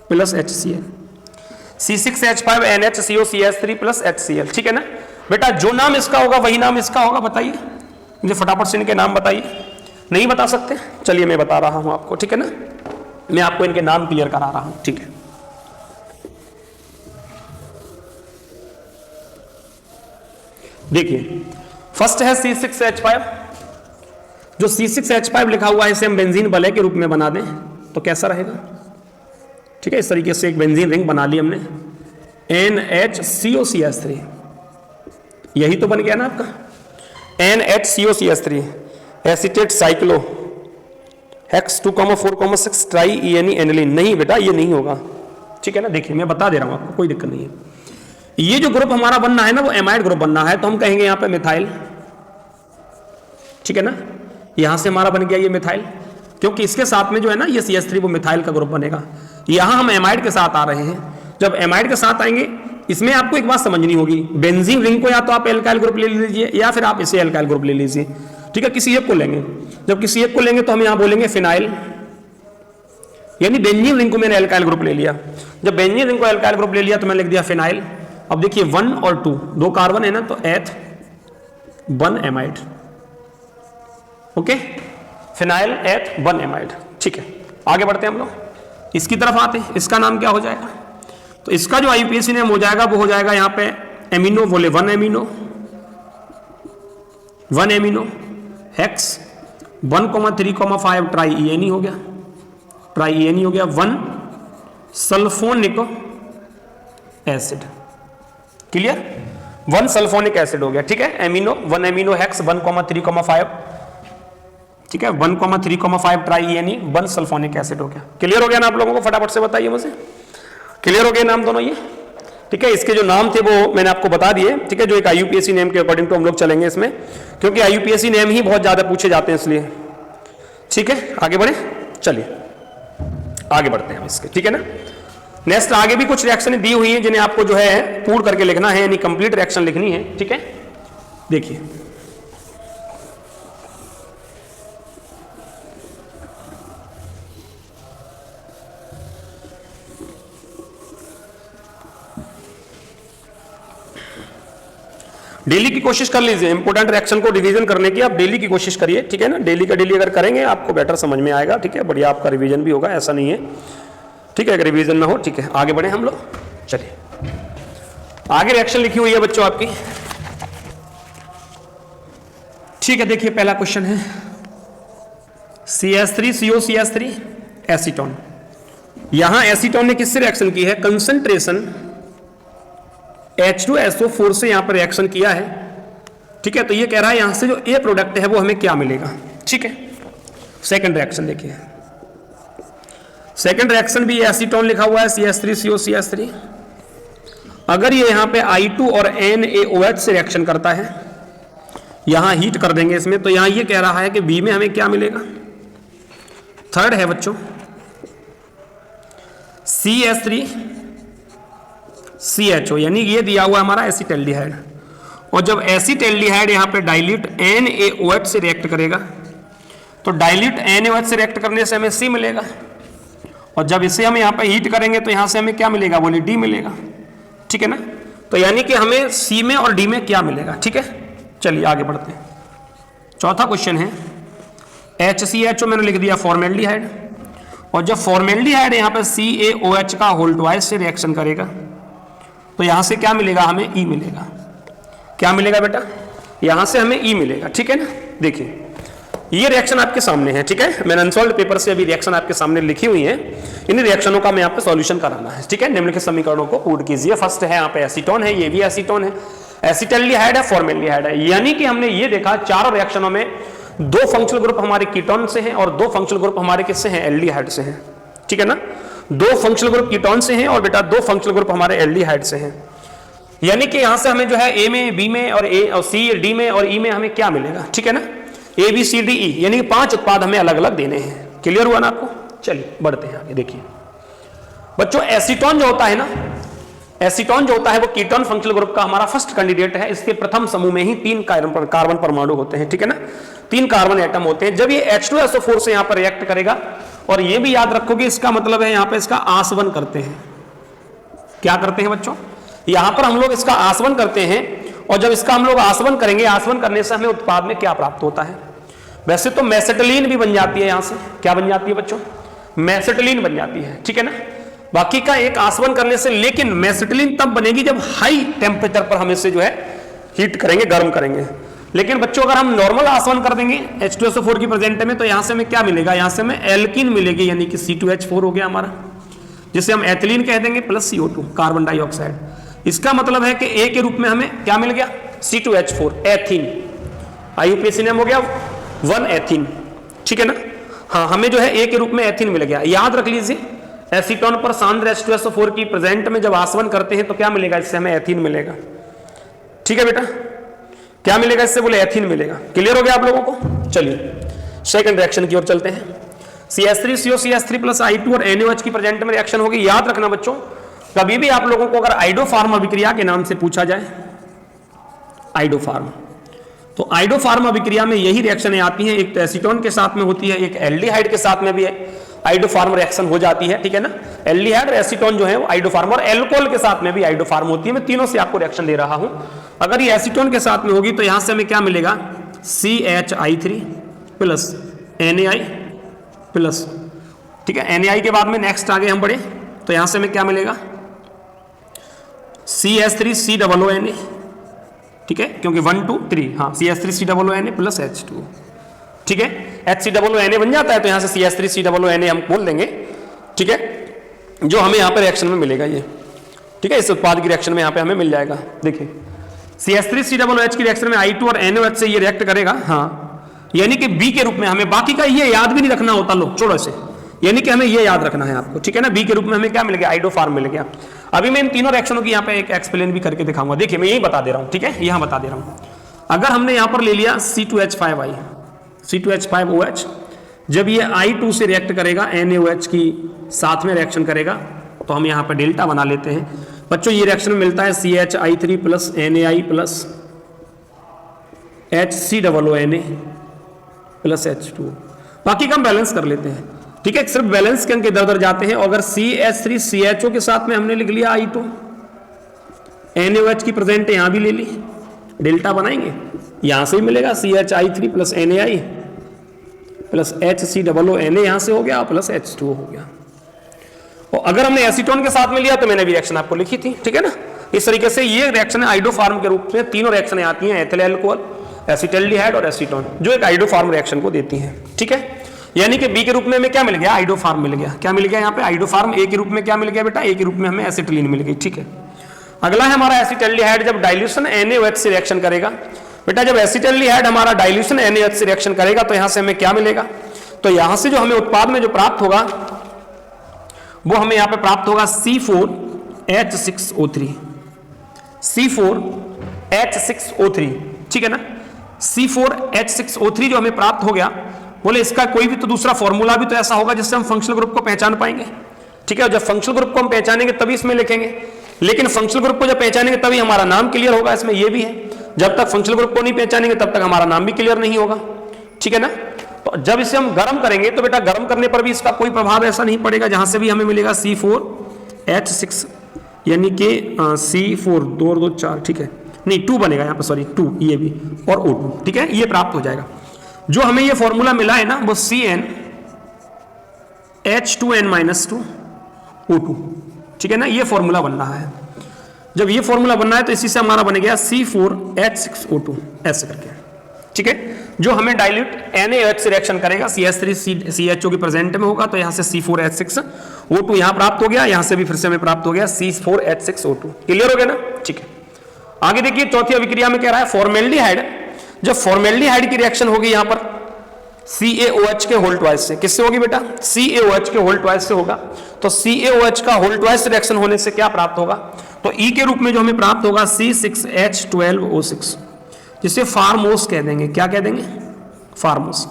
S1: plus HCl, C6H5 NHCOCH3 plus HCl, ठीक है ना। बेटा जो नाम इसका होगा वही नाम इसका होगा, बताइए मुझे फटाफट से इनके नाम बताइए। नहीं बता सकते, चलिए मैं बता रहा हूं आपको, ठीक है ना, मैं आपको इनके नाम क्लियर करा रहा हूं, ठीक है। देखिए फर्स्ट है C6H5, जो C6H5 लिखा हुआ है इसे हम बेंजीन वलय के रूप में बना दें तो कैसा रहेगा, ठीक है। इस तरीके से एक बेंजीन रिंग बना ली हमने, NHCOCH3, यही तो बन गया ना आपका NHCOCH3, acetate cyclo hex 2,4,6 try ENE aniline. नहीं बेटा ये नहीं होगा, ठीक है ना। देखिए मैं बता दे रहा हूं आपको, कोई दिक्कत नहीं है। ये जो ग्रुप हमारा बनना है ना वो एमाइड ग्रुप बनना है, तो हम कहेंगे यहां पे मिथाइल, ठीक है ना। यहां से हमारा बन गया ये मिथाइल, क्योंकि इसके साथ में जो है ना ये CH3 वो मिथाइल का ग्रुप बनेगा। यहां हम एमाइड के साथ आ रहे हैं, जब एमाइड के साथ आएंगे इसमें आपको एक बात समझनी होगी, बेंजीन रिंग को या तो आप एल्काइल ग्रुप ले लीजिए या फिर आप इसे एल्काइल ग्रुप ले लीजिए, ठीक है। किसी एक को लेंगे, जब किसी एक को लेंगे तो हम यहां बोलेंगे फिनाइल, यानी बेंजीन रिंग को मैंने एल्काइल ग्रुप ले लिया। जब बेंजीन रिंग को एल्काइल ग्रुप ले लिया तो मैं लिख दिया फिनाइल। अब देखिए 1 और 2 दो कार्बन है ना, तो एथ 1 एमाइड, ओके, फिनाइल एथ 1 एमाइड, ठीक है। आगे बढ़ते हैं हम लोग, इसकी तरफ आते हैं। इसका नाम क्या हो जाएगा, तो इसका जो IUPAC नेम हो जाएगा वो हो जाएगा यहां पे एमिनो, बोले 1 amino, 1 amino hex 1,3,5 try ENE हो गया, ट्राई ENE हो गया, 1 sulphonic acid, clear, 1 sulphonic acid हो गया, ठीक है। एमिनो 1 एमिनो हेक्स 1,3,5, ठीक है, 1,3,5 ट्राई ENE 1 सल्फोनिक एसिड हो गया। क्लियर हो गया ना आप लोगों को, फटाफट से बताइए मुझे, क्लियर हो गए नाम दोनों ये, ठीक है। इसके जो नाम थे वो मैंने आपको बता दिए, ठीक है, जो एक IUPAC नेम के अकॉर्डिंग तो हम लोग चलेंगे इसमें, क्योंकि IUPAC नेम ही बहुत ज्यादा पूछे जाते हैं इसलिए, ठीक है। आगे बढ़े, चलिए आगे बढ़ते हैं हम इसके, ठीक है ना। नेक्स्ट आगे भी कुछ रिएक्शन दी हुई है जिन्हें आपको जो है पूर्ण करके लिखना है, यानी कंप्लीट रिएक्शन लिखनी है, ठीक है। देखिए डेली की कोशिश कर लीजिए, इंपोर्टेंट रिएक्शन को रिवीजन करने की आप डेली की कोशिश करिए, ठीक है ना। डेली का डेली अगर करेंगे आपको बेटर समझ में आएगा, ठीक है, बढ़िया आपका रिवीजन भी होगा, ऐसा नहीं है, ठीक है, अगर रिवीजन ना हो, ठीक है। आगे बढ़े हम लोग, चलिए आगे रिएक्शन लिखी हुई है बच्चों आपकी, ठीक है। देखिए पहला क्वेश्चन है CH3COCH3 एसीटोन। यहां एसीटोन ने किससे रिएक्शन की है, कंसंट्रेशन H2SO4 से यहां पर रिएक्शन किया है, ठीक है। तो ये कह रहा है यहां से जो ए प्रोडक्ट है वो हमें क्या मिलेगा, ठीक है। सेकंड रिएक्शन देखिए, सेकंड रिएक्शन भी एसीटोन लिखा हुआ है CH3COCH3। अगर ये यहां पे I2 और NaOH से रिएक्शन करता है, यहां हीट कर देंगे इसमें, तो यहां ये कह रहा है कि बी में हमें क्या मिलेगा। थर्ड है बच्चों CH3CHO, यानी ये दिया हुआ हमारा एसिटल्डिहाइड, और जब एसिटल्डिहाइड यहां पे डाइल्यूट NaOH से रिएक्ट करेगा तो डाइल्यूट NaOH से रिएक्ट करने से हमें C मिलेगा, और जब इसे हम यहां पे हीट करेंगे तो यहां से हमें क्या मिलेगा, बोले D मिलेगा, ठीक है ना। तो यानी कि हमें C में और D में क्या मिलेगा, ठीक है। चलिए आगे बढ़ते हैं। चौथा क्वेश्चन है HCHO, मैंने लिख दिया फॉर्मेल्डिहाइड, और जब फॉर्मेल्डिहाइड यहां पे CaOH का होल ट्वाइस से रिएक्शन करेगा तो यहां से क्या मिलेगा, हमें E मिलेगा। क्या मिलेगा बेटा, यहां से हमें E मिलेगा, ठीक है ना। देखिए ये रिएक्शन आपके सामने है, ठीक है, मैंने अनसॉल्व्ड पेपर से अभी रिएक्शन आपके सामने लिखी हुई है, इन रिएक्शनों का मैं आपको सॉल्यूशन कराना है, ठीक है। निम्नलिखित समीकरणों को पूर्ण कीजिए। फर्स्ट है यहाँ पे एसीटोन है, ये भी एसीटोन है, एसिटल्डिहाइड है, फॉर्मेल्डिहाइड है, यानी कि हमने ये देखा चारों रिएक्शनों में 2 फंक्शनल ग्रुप हमारे कीटोन से हैं और 2 फंक्शनल ग्रुप हमारे किससे हैं, एल्डिहाइड से हैं, ठीक है ना। 2 फंक्शनल ग्रुप कीटोन से हैं और बेटा 2 फंक्शनल ग्रुप हमारे एल्डिहाइड से हैं, यानी कि यहां से हमें जो है ए में, बी में और C, D में और E में हमें क्या मिलेगा, ठीक है ना। ABCDE, यानी कि 5 उत्पाद हमें अलग अलग देने हैं। क्लियर हुआ ना आपको? चलिए बढ़ते हैं आगे। देखिए बच्चों, एसीटोन जो होता है ना, एसीटोन जो होता है वो कीटोन फंक्शनल ग्रुप का हमारा फर्स्ट कैंडिडेट है। इसके प्रथम समूह में ही 3 कार्बन परमाणु होते हैं, ठीक है ना, 3 कार्बन एटम होते हैं। जब ये H2SO4 से यहां पर रिएक्ट करेगा, और ये भी याद रखोगे इसका मतलब है यहां पे इसका आसवन करते हैं। क्या करते हैं बच्चों? यहां पर हम लोग इसका आसवन करते हैं, और जब इसका हम लोग आसवन करेंगे, आसवन करने से हमें उत्पाद में क्या प्राप्त होता है? वैसे तो मेसेटिलीन भी बन जाती है यहां से। क्या बन जाती है बच्चों? मेसेटिलीन बन जाती है, ठीक है ना। बाकी का एक आसवन करने से, लेकिन मेसेटिलीन तब बनेगी जब हाई टेम्परेचर पर हम इसे जो है हीट करेंगे, गर्म करेंगे। लेकिन बच्चों अगर हम नॉर्मल आसवन कर देंगे H2SO4 की प्रेजेंट में, तो यहां से हमें क्या मिलेगा? यहां से हमें एल्कीन मिलेगी, यानी कि C2H4 हो गया हमारा, जिसे हम एथिलीन कह देंगे, प्लस CO2 कार्बन डाइऑक्साइड। इसका मतलब है कि A के रूप में हमें क्या मिल गया? C2H4 ethene. IUPAC नेम हो गया 1 एथीन, ठीक है ना। हाँ, हमें जो है A के रूप में एथीन मिल गया। याद रख लीजिए, एसीटोन पर सांद्र H2SO4 की प्रेजेंट में जब आसवन करते हैं तो क्या मिलेगा? इससे हमें एथीन मिलेगा, ठीक है बेटा। क्या मिलेगा इससे? बोले एथीन मिलेगा। क्लियर हो गया आप लोगों को? चलिए सेकंड रिएक्शन की ओर चलते हैं। CH3COCH3 प्लस I2 और NaOH की प्रेजेंट में रिएक्शन होगी। याद रखना बच्चों, कभी भी आप लोगों को अगर आइडोफार्म अभिक्रिया के नाम से पूछा जाए, आइडोफार्म, तो आइडोफार्म अभिक्रिया में यही रिएक्शनें आती हैं। एक तो एसीटोन के साथ में होती है, एक एल्डिहाइड के साथ में भी है आइडोफार्म रिएक्शन हो जाती है, ठीक है ना। एल्डिहाइड और एसीटोन जो है वो आइडोफार्म, और एल्कोहल के साथ में भी आइडोफार्म होती है। मैं तीनों से आपको रिएक्शन दे रहा हूं। अगर ये एसीटोन के साथ में होगी तो यहां से हमें क्या मिलेगा? CHI3 प्लस NaI प्लस, ठीक है। NaI के बाद में नेक्स्ट आगे हम बढ़े तो यहां से हमें क्या मिलेगा? CH3COONA, ठीक है, क्योंकि 1 2 3, हाँ, CH3COONA प्लस H2, ठीक है। HCOONA बन जाता है, तो यहां से CH3COONA हम बोल देंगे, ठीक है, जो हमें यहां पर रिएक्शन में मिलेगा ये, ठीक है। इस उत्पाद की रिएक्शन में यहां पे हमें मिल जाएगा। देखिए CH3COOH की रिएक्शन में I2 और NaOH से ये रिएक्ट करेगा, हाँ, यानी कि B के रूप में हमें, बाकी का ये याद भी नहीं रखना होता, लो छोड़ो से, यानी कि हमें ये याद रखना है आपको, ठीक है ना। B के रूप में हमें क्या मिल गया? आइडोफार्म मिल गया। अभी मैं इन तीनों रिएक्शनों की यहाँ पे एक एक्सप्लेन भी करके दिखाऊंगा। देखिए मैं यही बता दे रहा हूँ, ठीक है, यहाँ बता दे रहा हूँ। अगर हमने यहाँ पर ले लिया C2H5I, C2H5OH, जब ये I2 से रिएक्ट करेगा, NaOH की साथ में रिएक्शन करेगा, तो हम यहाँ पर डेल्टा बना लेते हैं। बच्चों ये रिएक्शन मिलता है CHI3 plus NaI plus HCOONA plus H2। बाकी का हम बैलेंस कर लेते हैं, ठीक है। सिर्फ बैलेंस के अंक इधर उधर जाते हैं। अगर CH3CHO के साथ में हमने लिख लिया I2, NaOH की प्रेजेंट यहां भी ले ली, डेल्टा बनाएंगे, यहां से ही मिलेगा CHI3 plus NaI plus HCOONA, यहां से हो गया, प्लस H2 हो गया। और अगर हमने एसीटोन के साथ में लिया तो मैंने भी रिएक्शन आपको लिखी थी, ठीक है ना। इस तरीके से ये रिएक्शन आइडोफार्म के रूप में तीनों रिएक्शनें आती हैं, एथिल अल्कोहल, एसिटाल्डिहाइड और एसीटोन, जो एक आइडोफार्म रिएक्शन को देती हैं, ठीक है। यानी कि बी के रूप में हमें क्या मिल गया? आइडोफार्म मिल गया। क्या मिल गया यहाँ पे? आइडोफार्म। ए के रूप में क्या मिल गया बेटा? ए के रूप में हमें एसिटिलीन मिल गई, ठीक है। अगला है हमारा एसिटाल्डिहाइड, जब डाइल्यूशन NaOH से रिएक्शन करेगा। बेटा जब एसिटाल्डिहाइड हमारा डाइल्यूशन NaOH से रिएक्शन करेगा तो यहां से हमें क्या मिलेगा? तो यहां से जो हमें उत्पाद में जो प्राप्त होगा वो हमें यहां पे प्राप्त होगा C4H6O3, C4H6O3, ठीक है ना। C4H6O3 जो हमें प्राप्त हो गया, बोले इसका कोई भी तो दूसरा फॉर्मूला भी तो ऐसा होगा जिससे हम फंक्शनल ग्रुप को पहचान पाएंगे, ठीक है। और जब फंक्शनल ग्रुप को हम पहचानेंगे तभी इसमें लिखेंगे, लेकिन फंक्शनल ग्रुप को जब पहचानेंगे तभी हमारा नाम क्लियर होगा। इसमें यह भी है, जब तक फंक्शनल ग्रुप को नहीं पहचानेंगे तब तक हमारा नाम भी क्लियर नहीं होगा, ठीक है ना। तो जब इसे हम गर्म करेंगे तो बेटा गर्म करने पर भी इसका कोई प्रभाव ऐसा नहीं पड़ेगा, जहां से भी हमें मिलेगा C4H6, यानी कि C4 2 और 2 4, ठीक है, नहीं 2 बनेगा यहाँ पर, सॉरी 2, ये भी और O2, ठीक है, ये प्राप्त हो जाएगा। जो हमें ये फॉर्मूला मिला है ना वो CnH2n-2O2, ठीक है ना, ये फॉर्मूला बन रहा है। जब ये फॉर्मूला बनना है तो इसी से हमारा बन गया C4H6O2 ऐसे करके, ठीक है। जो हमें डाइल्यूट NaOH से रिएक्शन करेगा, CH3CHO की प्रेजेंट में होगा, तो यहां से C4H6O2 यहां प्राप्त हो गया, यहां से भी फिर से हमें प्राप्त हो गया C4H6O2। क्लियर हो गया ना, ठीक है। आगे देखिए चौथी अभिक्रिया में कह रहा है फॉर्मेल्डिहाइड। जब फॉर्मेल्डिहाइड की रिएक्शन होगी यहां पर CaOH के होल ट्वाइस से, किससे होगी बेटा? CaOH के होल ट्वाइस से होगा। तो CaOH का होल ट्वाइस रिएक्शन होने से क्या प्राप्त होगा? तो E के रूप में जो हमें प्राप्त होगा C6H12O6, जिसे फार्मोस कह देंगे। क्या कह देंगे? फार्मर्स।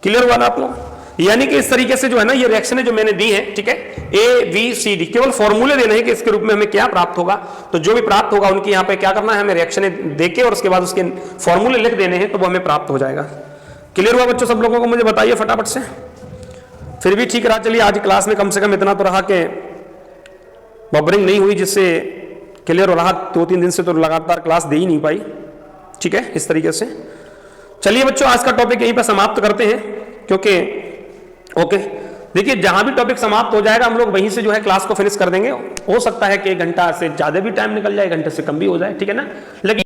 S1: क्लियर हुआ ना आप लोग? यानी कि इस तरीके से जो है ना ये रिएक्शनें जो मैंने दी है, ठीक है, ए बी सी डी, केवल फॉर्मूले देने हैं कि इसके रूप में हमें क्या प्राप्त होगा। तो जो भी प्राप्त होगा उनकी यहाँ पे क्या करना है, हमें रिएक्शनें देके और उसके बाद उसके फॉर्मूले लिख देने हैं, तो वो हमें प्राप्त हो जाएगा। क्लियर हुआ बच्चों सब लोगों को? मुझे बताइए फटाफट से। फिर भी ठीक रहा। चलिए आज क्लास में कम से कम इतना तो रहा कि बबरिंग नहीं हुई, जिससे क्लियर हो रहा। 2-3 दिन से तो लगातार क्लास दे ही नहीं पाई, ठीक है, इस तरीके से। चलिए बच्चों आज का टॉपिक यहीं पर समाप्त करते हैं, क्योंकि ओके देखिए जहां भी टॉपिक समाप्त हो जाएगा हम लोग वहीं से जो है क्लास को फिनिश कर देंगे। हो सकता है कि 1 घंटा से ज्यादा भी टाइम निकल जाए, 1 घंटे से कम भी हो जाए, ठीक है ना। लेकिन